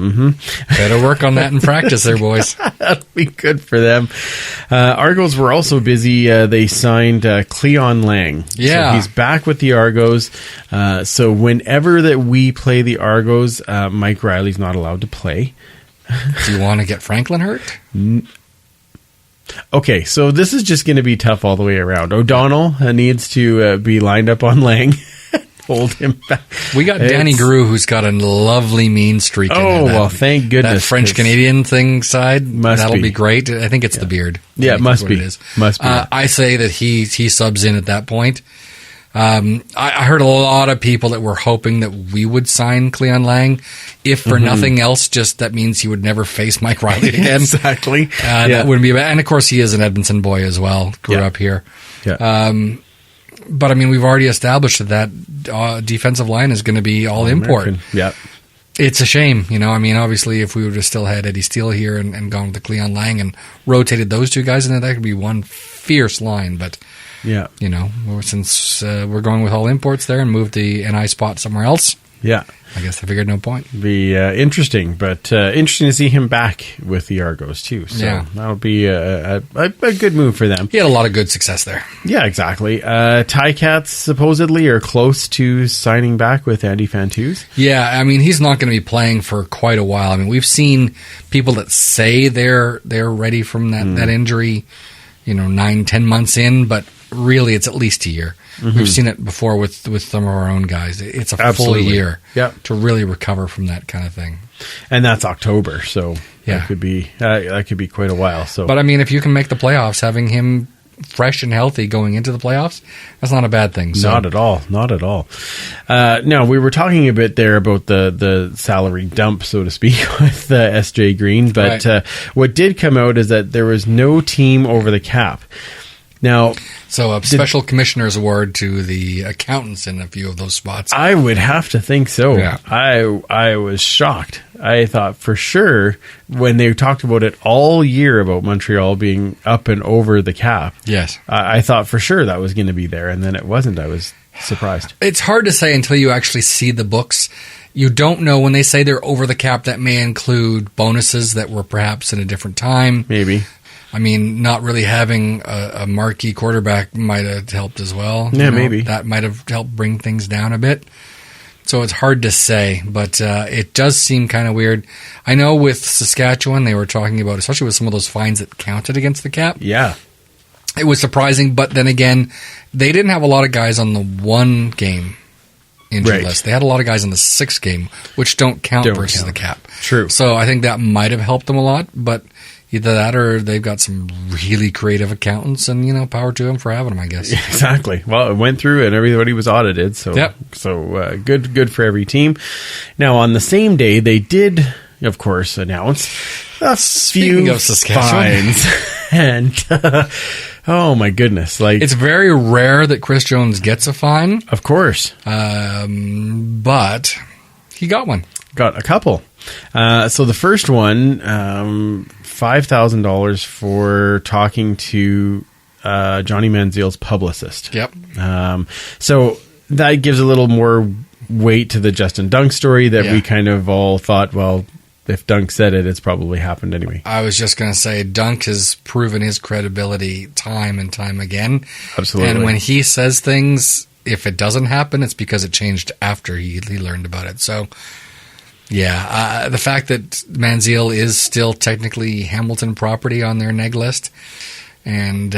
Speaker 4: better work on that in practice, there, boys.
Speaker 2: That'll be good for them. Argos were also busy. They signed Cleon Lang.
Speaker 4: Yeah,
Speaker 2: so he's back with the Argos. So whenever that we play the Argos, Mike Riley's not allowed to play.
Speaker 4: Do you want to get Franklin hurt?
Speaker 2: Okay, so this is just going to be tough all the way around. O'Donnell needs to be lined up on Lang. Hold him back.
Speaker 4: We got Danny Grew, who's got a lovely mean streak in it.
Speaker 2: Well, thank goodness.
Speaker 4: That French-Canadian thing side, that'll be great. I think it's the beard.
Speaker 2: Yeah, it must be. Must be.
Speaker 4: I say that he subs in at that point. I heard a lot of people that were hoping that we would sign Cleon Lang. If for nothing else, just that means he would never face Mike Riley again.
Speaker 2: Exactly.
Speaker 4: That wouldn't be bad. And of course, he is an Edmonton boy as well. Grew up here.
Speaker 2: Yeah.
Speaker 4: But I mean, we've already established that defensive line is going to be all import.
Speaker 2: Yeah.
Speaker 4: It's a shame, obviously, if we would have still had Eddie Steele here and gone with the Cleon Lang and rotated those two guys in there, that could be one fierce line. But
Speaker 2: yeah,
Speaker 4: since we're going with all imports there and moved the NI spot somewhere else, I guess I figured no point.
Speaker 2: Be interesting, but interesting to see him back with the Argos too. So that'll be a good move for them.
Speaker 4: He had a lot of good success there.
Speaker 2: Yeah, exactly. Ticats supposedly are close to signing back with Andy Fantuz.
Speaker 4: Yeah, I mean, he's not going to be playing for quite a while. I mean, we've seen people that say they're ready from that injury. 9-10 months in, but really it's at least a year. Mm-hmm. We've seen it before with some of our own guys. It's a
Speaker 2: Absolutely.
Speaker 4: full year
Speaker 2: Yep.
Speaker 4: to really recover from that kind of thing.
Speaker 2: And that's October, so
Speaker 4: Yeah.
Speaker 2: that could be quite a while. So,
Speaker 4: But I mean, if you can make the playoffs, having him fresh and healthy going into the playoffs, that's not a bad thing. So.
Speaker 2: Not at all. Now, we were talking a bit there about the salary dump, so to speak, with SJ Green, but
Speaker 4: Right.
Speaker 2: what did come out is that there was no team over the cap. Now,
Speaker 4: So a special commissioner's award to the accountants in a few of those spots.
Speaker 2: I would have to think so.
Speaker 4: Yeah.
Speaker 2: I was shocked. I thought for sure when they talked about it all year about Montreal being up and over the cap.
Speaker 4: Yes.
Speaker 2: I thought for sure that was going to be there, and then it wasn't. I was surprised.
Speaker 4: It's hard to say until you actually see the books. You don't know when they say they're over the cap. That may include bonuses that were perhaps in a different time.
Speaker 2: Maybe.
Speaker 4: I mean, not really having a marquee quarterback might have helped as well.
Speaker 2: Yeah, maybe.
Speaker 4: That might have helped bring things down a bit. So it's hard to say, but it does seem kind of weird. I know with Saskatchewan, they were talking about, especially with some of those fines that counted against the cap.
Speaker 2: Yeah.
Speaker 4: It was surprising, but then again, they didn't have a lot of guys on the one game injury
Speaker 2: Right.
Speaker 4: list. They had a lot of guys on the 6 game, which don't count versus the cap.
Speaker 2: True.
Speaker 4: So I think that might have helped them a lot, but either that or they've got some really creative accountants, and power to them for having them, I guess.
Speaker 2: Exactly. Well, it went through and everybody was audited. So,
Speaker 4: Yep.
Speaker 2: So good for every team. Now, on the same day, they did, of course, announce a
Speaker 4: Speaking
Speaker 2: few
Speaker 4: of Saskatchewan.
Speaker 2: fines. And oh my goodness,
Speaker 4: It's very rare that Chris Jones gets a fine,
Speaker 2: of course,
Speaker 4: but he got one.
Speaker 2: got a couple. So the first one, $5,000 for talking to Johnny Manziel's publicist.
Speaker 4: Yep.
Speaker 2: So that gives a little more weight to the Justin Dunk story that
Speaker 4: Yeah.
Speaker 2: we kind of all thought, well, if Dunk said it, it's probably happened anyway.
Speaker 4: I was just going to say, Dunk has proven his credibility time and time again.
Speaker 2: Absolutely.
Speaker 4: And when he says things, if it doesn't happen, it's because it changed after he learned about it. So, yeah, the fact that Manziel is still technically Hamilton property on their neg list, and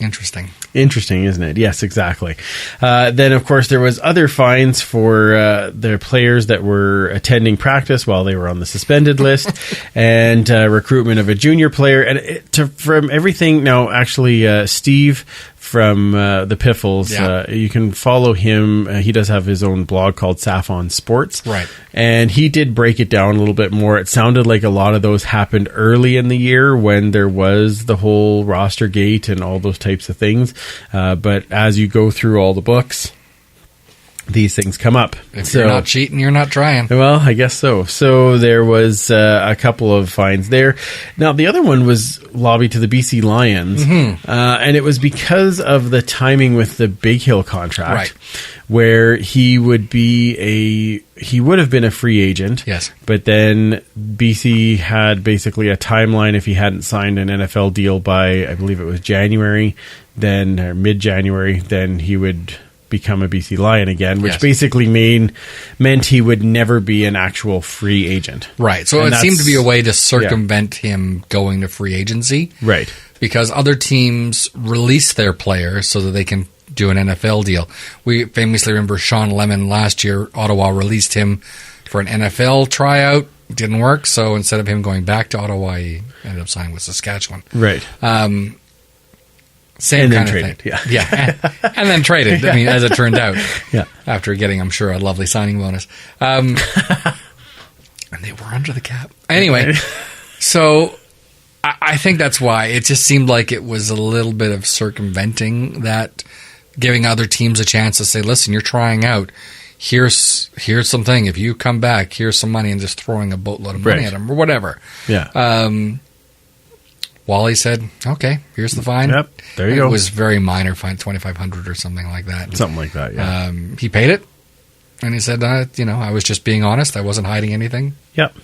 Speaker 4: interesting.
Speaker 2: Interesting, isn't it? Yes, exactly. Then, of course, there was other fines for their players that were attending practice while they were on the suspended list, and recruitment of a junior player. And from everything, now, actually, Steve from the Piffles,
Speaker 4: Yeah.
Speaker 2: you can follow him. He does have his own blog called Saffon Sports.
Speaker 4: Right.
Speaker 2: And he did break it down a little bit more. It sounded like a lot of those happened early in the year when there was the whole roster gate and all those types of things. But as you go through all the books, these things come up.
Speaker 4: If you're not cheating, you're not trying.
Speaker 2: Well, I guess so. So there was a couple of fines there. Now, the other one was lobbied to the BC Lions, and it was because of the timing with the Big Hill contract,
Speaker 4: Right.
Speaker 2: where he would have been a free agent.
Speaker 4: Yes.
Speaker 2: But then BC had basically a timeline if he hadn't signed an NFL deal by, I believe it was January, then or mid-January, then he would become a BC Lion again, which
Speaker 4: Yes.
Speaker 2: basically meant he would never be an actual free agent.
Speaker 4: Right. So
Speaker 2: And
Speaker 4: it seemed to be a
Speaker 2: that's-
Speaker 4: way to circumvent him going to free agency.
Speaker 2: Right.
Speaker 4: Because other teams release their players so that they can do an NFL deal. We famously remember Sean Lemon last year. Ottawa released him for an NFL tryout. Didn't work, so instead of him going back to Ottawa, he ended up signing with Saskatchewan.
Speaker 2: Right.
Speaker 4: Same
Speaker 2: And then
Speaker 4: kind of
Speaker 2: traded,
Speaker 4: thing.
Speaker 2: yeah.
Speaker 4: And then traded. I mean, as it turned out.
Speaker 2: Yeah.
Speaker 4: After getting, I'm sure, a lovely signing bonus. And they were under the cap. Anyway, so I think that's why. It just seemed like it was a little bit of circumventing that, giving other teams a chance to say, listen, you're trying out. Here's something. If you come back, here's some money, and just throwing a boatload of money
Speaker 2: Right.
Speaker 4: at them or whatever.
Speaker 2: Yeah.
Speaker 4: Wally said, okay, here's the fine.
Speaker 2: Yep, there you
Speaker 4: it
Speaker 2: go.
Speaker 4: It was very minor fine, $2,500 or something like that.
Speaker 2: Something like that, yeah.
Speaker 4: He paid it, and he said, I was just being honest. I wasn't hiding anything.
Speaker 2: Yep.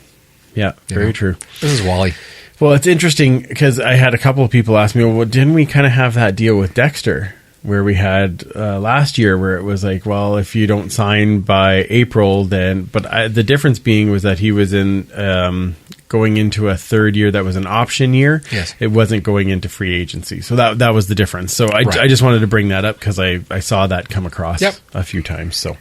Speaker 2: Yeah, very true.
Speaker 4: This is Wally.
Speaker 2: Well, it's interesting because I had a couple of people ask me, well, didn't we kind of have that deal with Dexter where we had last year where it was like, well, if you don't sign by April, then... But the difference being was that he was in going into a third year that was an option year.
Speaker 4: Yes.
Speaker 2: It wasn't going into free agency. So that was the difference. So I just wanted to bring that up because I saw that come across a few times. So,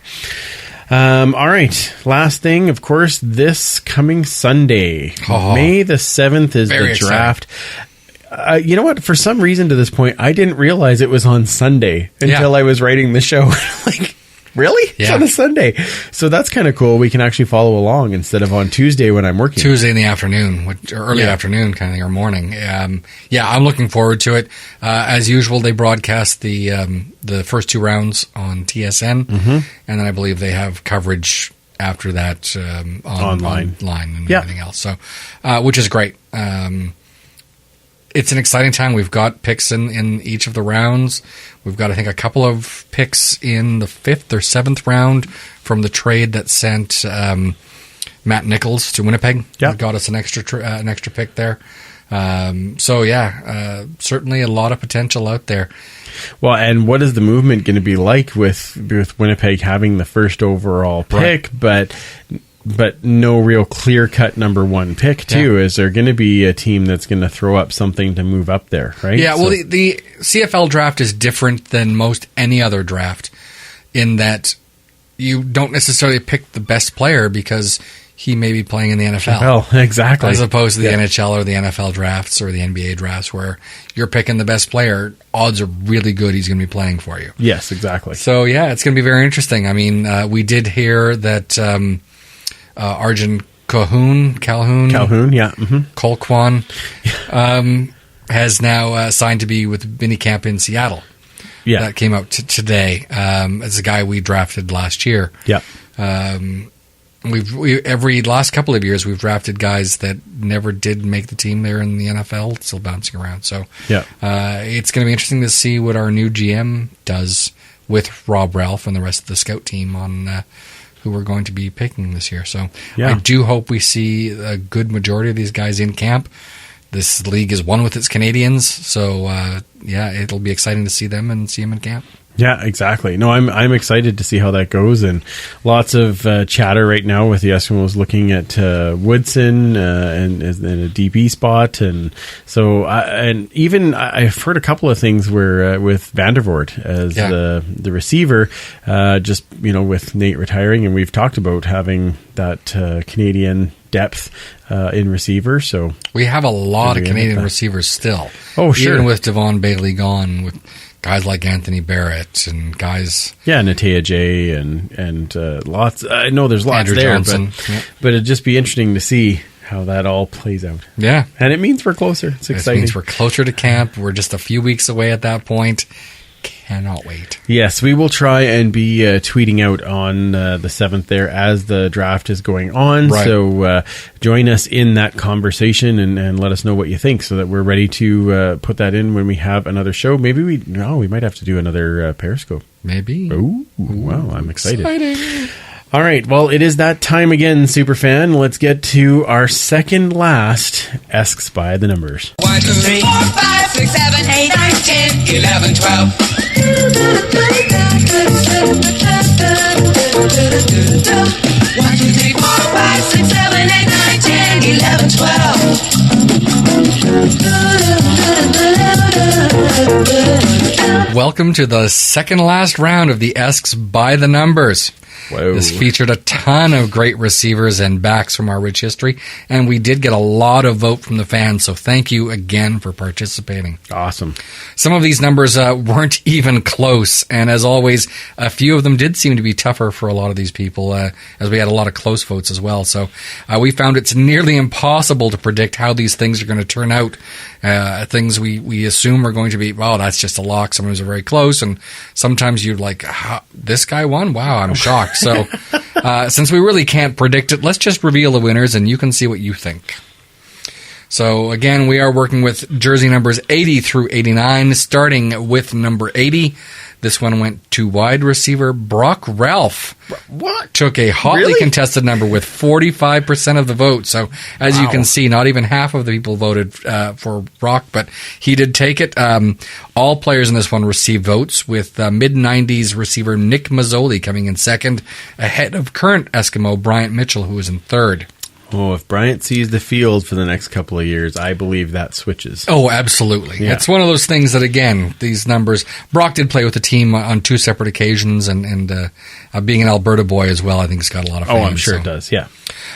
Speaker 2: all right. Last thing, of course, this coming Sunday, May the 7th is the draft. You know what? For some reason to this point, I didn't realize it was on Sunday until I was writing the show. Like, really? Yeah. It's on a Sunday. So that's kind of cool. We can actually follow along instead of on Tuesday when I'm working.
Speaker 4: Tuesday in the afternoon, or early afternoon kind of thing, or morning. I'm looking forward to it. As usual, they broadcast the first 2 rounds on TSN, and then I believe they have coverage after that online and everything else. So, which is great. It's an exciting time. We've got picks in each of the rounds. We've got, I think, a couple of picks in the 5th or 7th round from the trade that sent Matt Nichols to Winnipeg.
Speaker 2: Yeah.
Speaker 4: Got us an extra pick there. Certainly a lot of potential out there.
Speaker 2: Well, and what is the movement going to be like with Winnipeg having the first overall pick, but no real clear-cut number 1 pick, too? Is there going to be a team that's going to throw up something to move up there, right?
Speaker 4: Yeah, well, the CFL draft is different than most any other draft in that you don't necessarily pick the best player because he may be playing in the NFL.
Speaker 2: Exactly.
Speaker 4: As opposed to the NHL or the NFL drafts or the NBA drafts where you're picking the best player, odds are really good he's going to be playing for you.
Speaker 2: Yes, exactly.
Speaker 4: So, it's going to be very interesting. I mean, we did hear that... Arjun Calhoun, Colquhoun, has now signed to be with Minicamp in Seattle. Yeah, that came out today. As a guy we drafted last year. Yeah, every last couple of years we've drafted guys that never did make the team there in the NFL, still bouncing around. So it's going to be interesting to see what our new GM does with Rob Ralph and the rest of the scout team on. Who we're going to be picking this year. So I do hope we see a good majority of these guys in camp. This league is one with its Canadians, so it'll be exciting to see them and see them in camp.
Speaker 2: Yeah, exactly. No, I'm excited to see how that goes, and lots of chatter right now with the Eskimos looking at Woodson and a DB spot, and so I've heard a couple of things where with Vandervoort as the receiver, just with Nate retiring, and we've talked about having that Canadian depth in receiver. So
Speaker 4: we have a lot of Canadian receivers still.
Speaker 2: Oh, sure.
Speaker 4: Even with Devon Bailey gone, with guys like Anthony Barrett and guys...
Speaker 2: Yeah, Natea J and lots... I know there's lots
Speaker 4: Andrew
Speaker 2: there,
Speaker 4: Johnson.
Speaker 2: But it'd just be interesting to see how that all plays out.
Speaker 4: Yeah.
Speaker 2: And it means we're closer. It's exciting.
Speaker 4: It means we're closer to camp. We're just a few weeks away at that point. Cannot wait.
Speaker 2: Yes, we will try and be tweeting out on the 7th there as the draft is going on. Right. So join us in that conversation and let us know what you think so that we're ready to put that in when we have another show. Maybe we might have to do another Periscope.
Speaker 4: Maybe.
Speaker 2: Ooh, wow, I'm excited. Exciting. All right, well, it is that time again, Superfan. Let's get to our second last Esks by the Numbers.
Speaker 7: 1, 2, 3, 4, 5, 6, 7, 8, 9, 10, 11, 12. 1, 2, 3, 4, 5, 6, 7, 8, 9, 10, 11, 12.
Speaker 4: Welcome to the second last round of the Esks by the Numbers.
Speaker 2: Whoa.
Speaker 4: This featured a ton of great receivers and backs from our rich history, and we did get a lot of vote from the fans, so thank you again for participating.
Speaker 2: Awesome.
Speaker 4: Some of these numbers weren't even close, and as always, a few of them did seem to be tougher for a lot of these people, as we had a lot of close votes as well. So we found it's nearly impossible to predict how these things are going to turn out. Things we assume are going to be, well, that's just a lock. Sometimes are very close, and sometimes you're like, this guy won? Wow, I'm shocked. So since we really can't predict it, let's just reveal the winners, and you can see what you think. So again, we are working with jersey numbers 80 through 89, starting with number 80. This one went to wide receiver Brock Ralph.
Speaker 2: What?
Speaker 4: Took a hotly contested number with 45% of the vote. So as you can see, not even half of the people voted for Brock, but he did take it. All players in this one received votes, with mid-90s receiver Nick Mazzoli coming in second, ahead of current Eskimo Bryant Mitchell, who was in third.
Speaker 2: Oh, if Bryant sees the field for the next couple of years, I believe that switches.
Speaker 4: Oh, absolutely.
Speaker 2: Yeah.
Speaker 4: It's one of those things that, again, these numbers, Brock did play with the team on 2 separate occasions, and being an Alberta boy as well, I think it's got a lot of fame.
Speaker 2: Oh, I'm sure it does, yeah.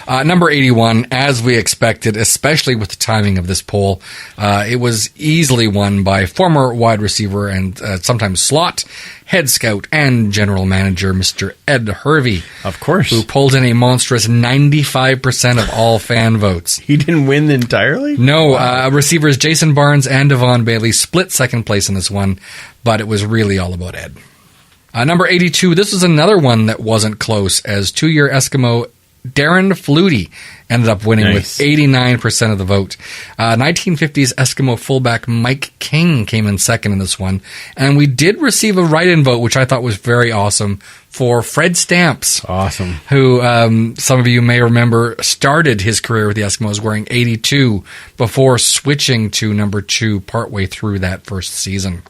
Speaker 4: Number 81, as we expected, especially with the timing of this poll, it was easily won by former wide receiver and sometimes slot, head scout, and general manager, Mr. Ed Hervey.
Speaker 2: Of course.
Speaker 4: Who pulled in a monstrous 95% of all fan votes.
Speaker 2: He didn't win entirely?
Speaker 4: No, receivers Jason Barnes and Devon Bailey split second place in this one, but it was really all about Ed. Number 82, this was another one that wasn't close, as 2-year Eskimo Darren Flutie ended up winning with 89% of the vote. 1950s Eskimo fullback Mike King came in second in this one. And we did receive a write-in vote, which I thought was very awesome, for Fred Stamps.
Speaker 2: Awesome.
Speaker 4: Who, some of you may remember, started his career with the Eskimos wearing 82 before switching to number 2 partway through that first season.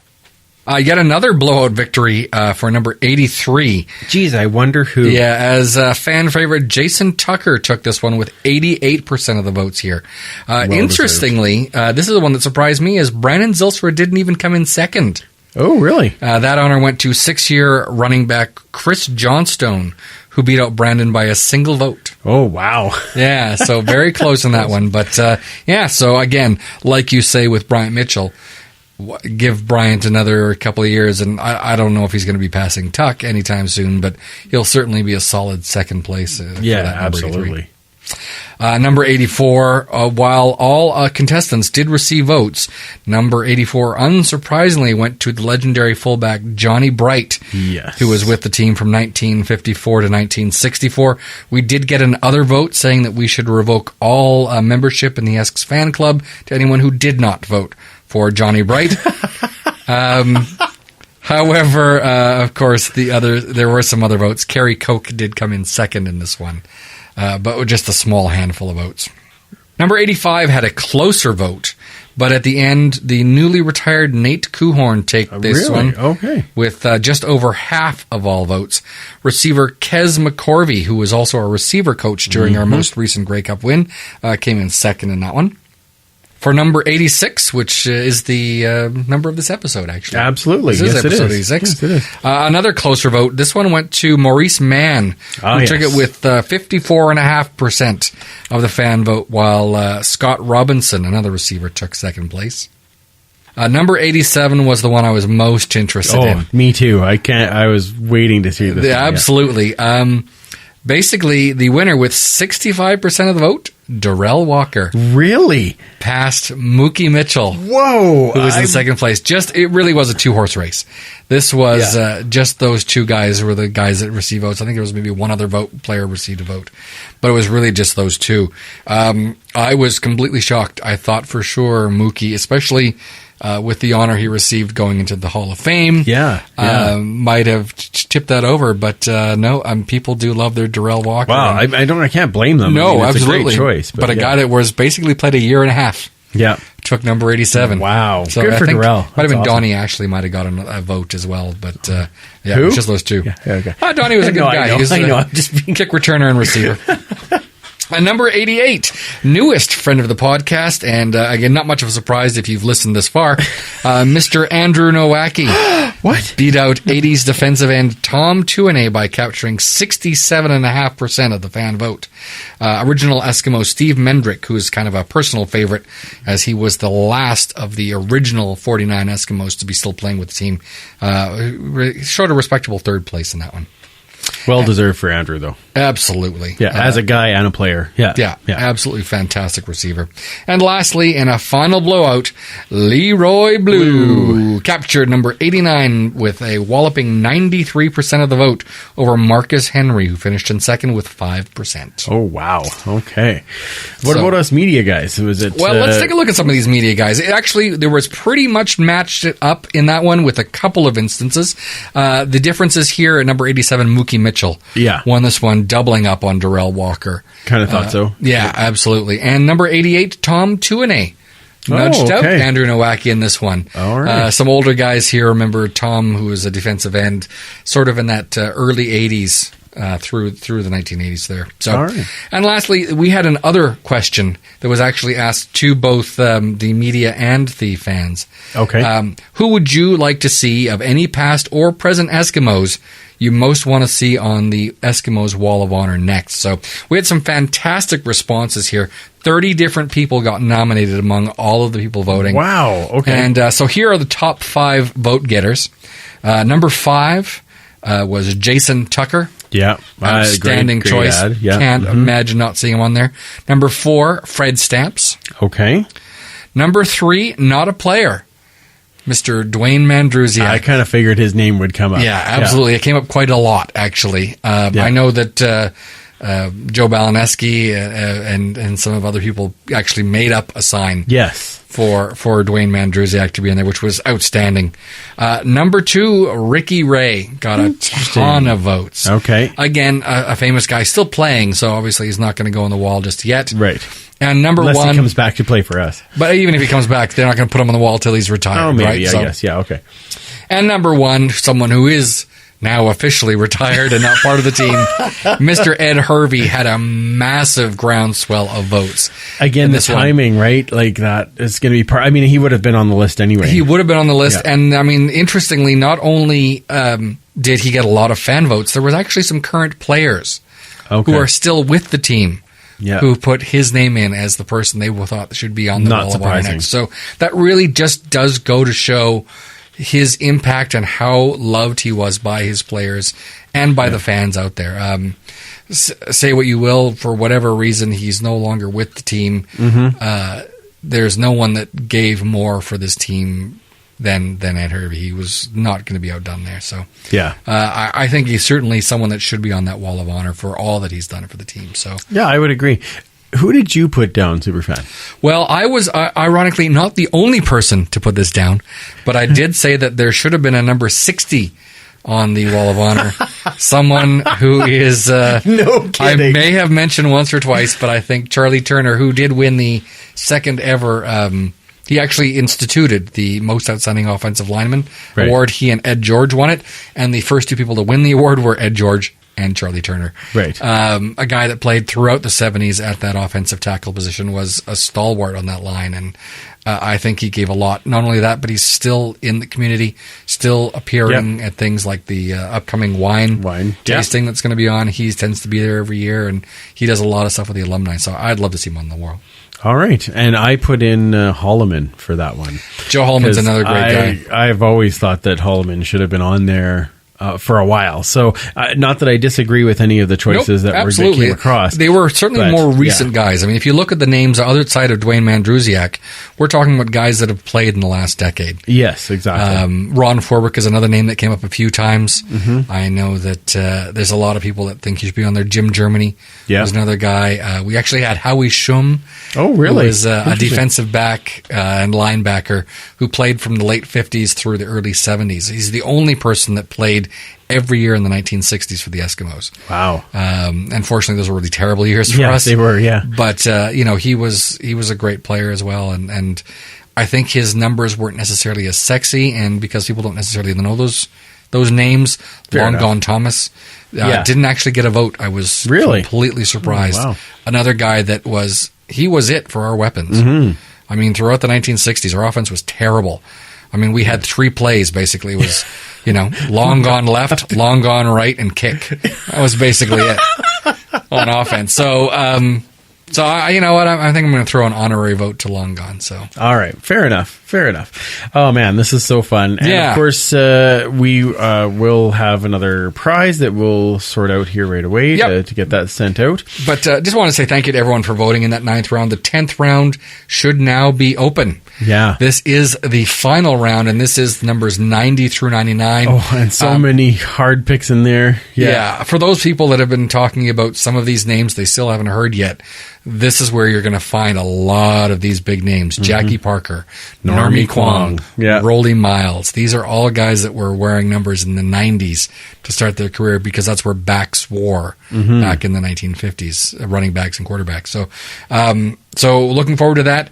Speaker 4: Yet another blowout victory for number 83.
Speaker 2: Geez, I wonder who.
Speaker 4: Yeah, as fan favorite Jason Tucker took this one with 88% of the votes here. Interestingly, this is the one that surprised me, is Brandon Zylstra didn't even come in second.
Speaker 2: Oh, really?
Speaker 4: That honor went to 6-year running back Chris Johnstone, who beat out Brandon by a single vote.
Speaker 2: Oh, wow.
Speaker 4: Yeah, so very close in that one. But yeah, so again, like you say with Bryant Mitchell, give Bryant another couple of years, and I don't know if he's going to be passing Tuck anytime soon, but he'll certainly be a solid second place. For that
Speaker 2: absolutely.
Speaker 4: Number 84, while all contestants did receive votes, number 84 unsurprisingly went to the legendary fullback Johnny Bright, who was with the team from 1954 to 1964. We did get another vote saying that we should revoke all membership in the Esks fan club to anyone who did not vote for Johnny Bright. However, of course, there were some other votes. Kerry Koch did come in second in this one, but with just a small handful of votes. Number 85 had a closer vote, but at the end, the newly retired Nate Kuhorn take this one with just over half of all votes. Receiver Kez McCorvey, who was also a receiver coach during our most recent Grey Cup win, came in second in that one. For number 86, which is the number of this episode, actually.
Speaker 2: Absolutely.
Speaker 4: This is episode 86.
Speaker 2: Yes, it is.
Speaker 4: Another closer vote. This one went to Maurice Mann, who took it with 54.5% of the fan vote, while Scott Robinson, another receiver, took second place. Number 87 was the one I was most interested in.
Speaker 2: Me too. I was waiting to see this.
Speaker 4: Yeah, absolutely. Basically, the winner with 65% of the vote, Darrell Walker.
Speaker 2: Really?
Speaker 4: Passed Mookie Mitchell.
Speaker 2: Whoa.
Speaker 4: Who was in second place. It really was a 2-horse race. This was just those two guys were the guys that received votes. I think there was maybe one other player received a vote. But it was really just those two. I was completely shocked. I thought for sure Mookie, especially with the honor he received going into the Hall of Fame, might have tipped that over. But no, people do love their Darrell Walker.
Speaker 2: Wow, I can't blame them.
Speaker 4: No,
Speaker 2: it's
Speaker 4: absolutely.
Speaker 2: a great choice.
Speaker 4: But a guy that was basically played a year and a half.
Speaker 2: Yeah.
Speaker 4: Took number 87.
Speaker 2: Wow.
Speaker 4: So
Speaker 2: good for Darrell.
Speaker 4: Might have been awesome. Donnie Ashley might have gotten a vote as well. But
Speaker 2: Who?
Speaker 4: It was just those two.
Speaker 2: Yeah, okay.
Speaker 4: Donnie was a good guy.
Speaker 2: I know. I'm just being
Speaker 4: kick returner and receiver. And number 88, newest friend of the podcast, and again, not much of a surprise if you've listened this far, Mr. Andrew Nowacki.
Speaker 2: What?
Speaker 4: Beat out 80s defensive end Tom Tuanay by capturing 67.5% of the fan vote. Original Eskimo Steve Mendrick, who is kind of a personal favorite, as he was the last of the original 49 Eskimos to be still playing with the team, showed a respectable third place in that one.
Speaker 2: Well deserved for Andrew, though.
Speaker 4: Absolutely.
Speaker 2: Yeah, as a guy and a player. Yeah,
Speaker 4: absolutely fantastic receiver. And lastly, in a final blowout, Leroy Blue captured number 89 with a walloping 93% of the vote over Marcus Henry, who finished in second with 5%.
Speaker 2: Oh, wow. Okay. What about us media guys? Was it?
Speaker 4: Well, let's take a look at some of these media guys. There was pretty much matched up in that one with a couple of instances. The differences here at number 87, Mookie Mitchell won this one, doubling up on Darrell Walker.
Speaker 2: Kind of thought so.
Speaker 4: Yeah, absolutely. And number 88, Tom Tuanay. Nudged out Andrew Nowacki in this one.
Speaker 2: All right.
Speaker 4: Some older guys here remember Tom, who was a defensive end, sort of in that early 80s through the 1980s there. So,
Speaker 2: All right.
Speaker 4: And lastly, we had another question that was actually asked to both the media and the fans.
Speaker 2: Okay.
Speaker 4: Who would you like to see of any past or present Eskimos you most want to see on the Eskimos Wall of Honor next? So we had some fantastic responses here. 30 different people got nominated among all of the people voting.
Speaker 2: Wow. Okay.
Speaker 4: And so here are the top 5 vote getters. Number 5 was Jason Tucker.
Speaker 2: Yeah.
Speaker 4: Outstanding
Speaker 2: Great
Speaker 4: choice.
Speaker 2: ad. Yeah.
Speaker 4: Can't imagine not seeing him on there. Number 4, Fred Stamps.
Speaker 2: Okay.
Speaker 4: Number 3, not a player, Mr. Dwayne Mandrusiak.
Speaker 2: I kind of figured his name would come up.
Speaker 4: Yeah, absolutely. It came up quite a lot, actually. I know that Joe Balaneski and some of other people actually made up a sign.
Speaker 2: Yes.
Speaker 4: For Dwayne Mandrusiak to be in there, which was outstanding. Number 2, Ricky Ray got a ton of votes.
Speaker 2: Okay.
Speaker 4: Again, a famous guy, still playing, so obviously he's not going to go on the wall just yet.
Speaker 2: Right.
Speaker 4: And number
Speaker 2: Unless
Speaker 4: 1,
Speaker 2: he comes back to play for us.
Speaker 4: but even if he comes back, they're not going to put him on the wall till he's retired.
Speaker 2: Oh, maybe,
Speaker 4: right?
Speaker 2: I guess. Yeah, okay.
Speaker 4: And number 1, someone who is now officially retired and not part of the team, Mr. Ed Hervey had a massive groundswell of votes.
Speaker 2: Again, the timing, right? Like that is going to be part. I mean, he would have been on the list anyway.
Speaker 4: He would have been on the list.
Speaker 2: Yeah.
Speaker 4: And I mean, interestingly, not only did he get a lot of fan votes, there was actually some current players who are still with the team.
Speaker 2: Yeah.
Speaker 4: Who put his name in as the person they thought should be on the
Speaker 2: Not
Speaker 4: Wall of Honor
Speaker 2: surprising.
Speaker 4: next. So that really just does go to show his impact and how loved he was by his players and by the fans out there. Say what you will, for whatever reason, he's no longer with the team. There's no one that gave more for this team than Ed Hervey. He was not going to be outdone there. So
Speaker 2: Yeah.
Speaker 4: I think he's certainly someone that should be on that Wall of Honor for all that he's done for the team. So
Speaker 2: Yeah, I would agree. Who did you put down, Superfan?
Speaker 4: Well, I was ironically not the only person to put this down, but I did say that there should have been a number 60 on the Wall of Honor. Someone who is
Speaker 2: No kidding.
Speaker 4: I may have mentioned once or twice, but I think Charlie Turner, who did win the second ever he actually instituted the Most Outstanding Offensive Lineman award. He and Ed George won it, and the first 2 people to win the award were Ed George and Charlie Turner.
Speaker 2: Right.
Speaker 4: A guy that played throughout the 70s at that offensive tackle position, was a stalwart on that line, and I think he gave a lot. Not only that, but he's still in the community, still appearing at things like the upcoming wine tasting that's going to be on. He tends to be there every year, and he does a lot of stuff with the alumni, so I'd love to see him on the wall.
Speaker 2: All right. And I put in Holloman for that one.
Speaker 4: Joe Holloman's another great guy.
Speaker 2: I've always thought that Holloman should have been on there for a while. So not that I disagree with any of the choices that came across.
Speaker 4: They were certainly more recent guys. I mean, if you look at the names other side of Dwayne Mandrusiak, we're talking about guys that have played in the last decade.
Speaker 2: Yes, exactly.
Speaker 4: Ron Forwick is another name that came up a few times. I know that there's a lot of people that think he should be on there. Jim Germany was another guy. We actually had Howie Shum.
Speaker 2: Oh, really?
Speaker 4: Who was a defensive back and linebacker who played from the late 50s through the early 70s. He's the only person that played every year in the 1960s for the Eskimos.
Speaker 2: Wow.
Speaker 4: Unfortunately, those were really terrible years for us.
Speaker 2: They were, yeah.
Speaker 4: But, he was a great player as well. And I think his numbers weren't necessarily as sexy. And because people don't necessarily know those names, Long Gone Thomas didn't actually get a vote. I was completely surprised.
Speaker 2: Oh, wow.
Speaker 4: Another guy that was it for our weapons. I mean, throughout the 1960s, our offense was terrible. I mean, we had 3 plays, basically. It was, long gone left, long gone right, and kick. That was basically it on offense. So you know what? I think I'm going to throw an honorary vote to Long Gone. So
Speaker 2: all right, fair enough. Oh man, this is so fun. And of course, we will have another prize that we'll sort out here right away to get that sent out.
Speaker 4: But just want to say thank you to everyone for voting in that 9th round. The 10th round should now be open.
Speaker 2: Yeah.
Speaker 4: This is the final round, and this is numbers 90 through 99.
Speaker 2: Oh, and so many hard picks in there.
Speaker 4: Yeah. For those people that have been talking about some of these names they still haven't heard yet, this is where you're going to find a lot of these big names. Jackie Parker, Normie Kwong, Rolly Miles. These are all guys that were wearing numbers in the 90s to start their career because that's where backs wore back in the 1950s, running backs and quarterbacks. So looking forward to that.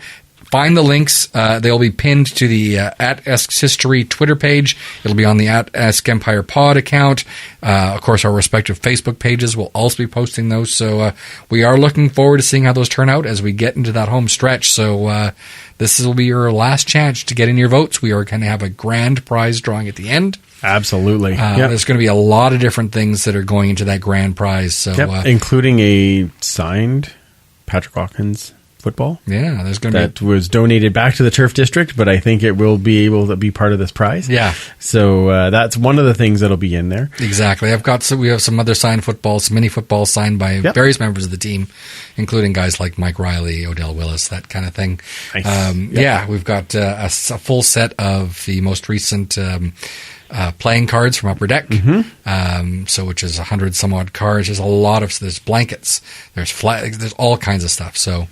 Speaker 4: find the links. They'll be pinned to the at Esks History Twitter page. It'll be on the at Esk Empire Pod account. Of course, our respective Facebook pages will also be posting those. So we are looking forward to seeing how those turn out as we get into that home stretch. So this will be your last chance to get in your votes. We are going to have a grand prize drawing at the end.
Speaker 2: Absolutely.
Speaker 4: There's going to be a lot of different things that are going into that grand prize. So,
Speaker 2: including a signed Patrick Hawkins football.
Speaker 4: Yeah, there's going
Speaker 2: to be was donated back to the Turf District, but I think it will be able to be part of this prize.
Speaker 4: Yeah.
Speaker 2: So that's one of the things that'll be in there.
Speaker 4: Exactly. We have some other signed footballs, mini footballs signed by various members of the team, including guys like Mike Riley, Odell Willis, that kind of thing. Nice. We've got a full set of the most recent playing cards from Upper Deck, which is 100 some odd cards. There's blankets, there's all kinds of stuff. So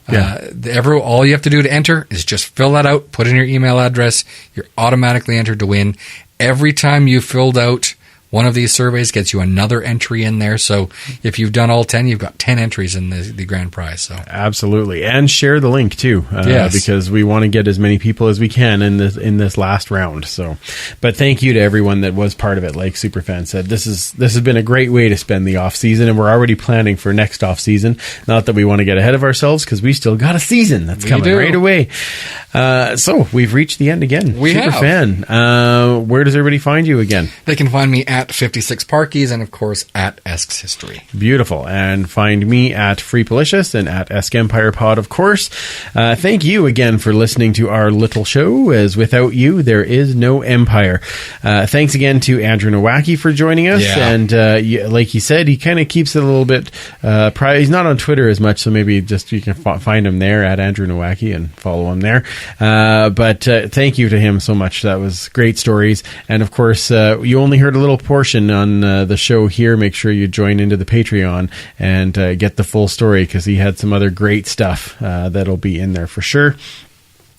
Speaker 4: all you have to do to enter is just fill that out, put in your email address. You're automatically entered to win. Every time you filled out one of these surveys gets you another entry in there. So if you've done all 10, you've got 10 entries in the grand prize. So
Speaker 2: absolutely. And share the link too, because we want to get as many people as we can in this last round. So, but thank you to everyone that was part of it. Like Superfan said, this has been a great way to spend the off season, and we're already planning for next off season. Not that we want to get ahead of ourselves, because we still got a season that's coming right away. So we've reached the end again. Superfan, where does everybody find you again?
Speaker 4: They can find me at 56 Parkies, and of course at Esks History.
Speaker 2: Beautiful. And find me at Free Policious and at Esk Empire Pod, of course. Thank you again for listening to our little show, as without you, there is no empire. Thanks again to Andrew Nowacki for joining us. Yeah. And like he said, he kind of keeps it a little bit private. He's not on Twitter as much, so maybe just you can find him there at Andrew Nowacki and follow him there. But thank you to him so much. That was great stories. And of course, you only heard a little portion on the show here. Make sure you join into the Patreon and get the full story, because he had some other great stuff that'll be in there for sure.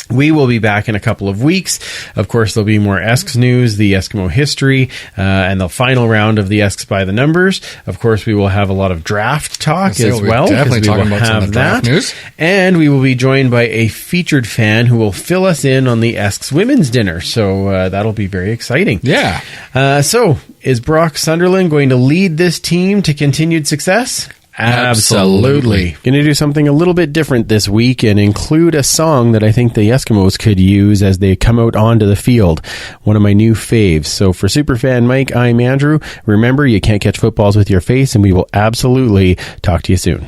Speaker 2: We will be back in a couple of weeks. Of course, there'll be more Esks news, the Eskimo history, and the final round of the Esks by the numbers. Of course, we will have a lot of draft talk as well.
Speaker 4: Definitely talking about some of the draft news.
Speaker 2: And we will be joined by a featured fan who will fill us in on the Esks women's dinner. So that'll be very exciting.
Speaker 4: Yeah.
Speaker 2: So is Brock Sunderland going to lead this team to continued success? Absolutely. Going to do something a little bit different this week and include a song that I think the Eskimos could use as they come out onto the field. One of my new faves. So for Superfan Mike, I'm Andrew. Remember, you can't catch footballs with your face, and we will absolutely talk to you soon.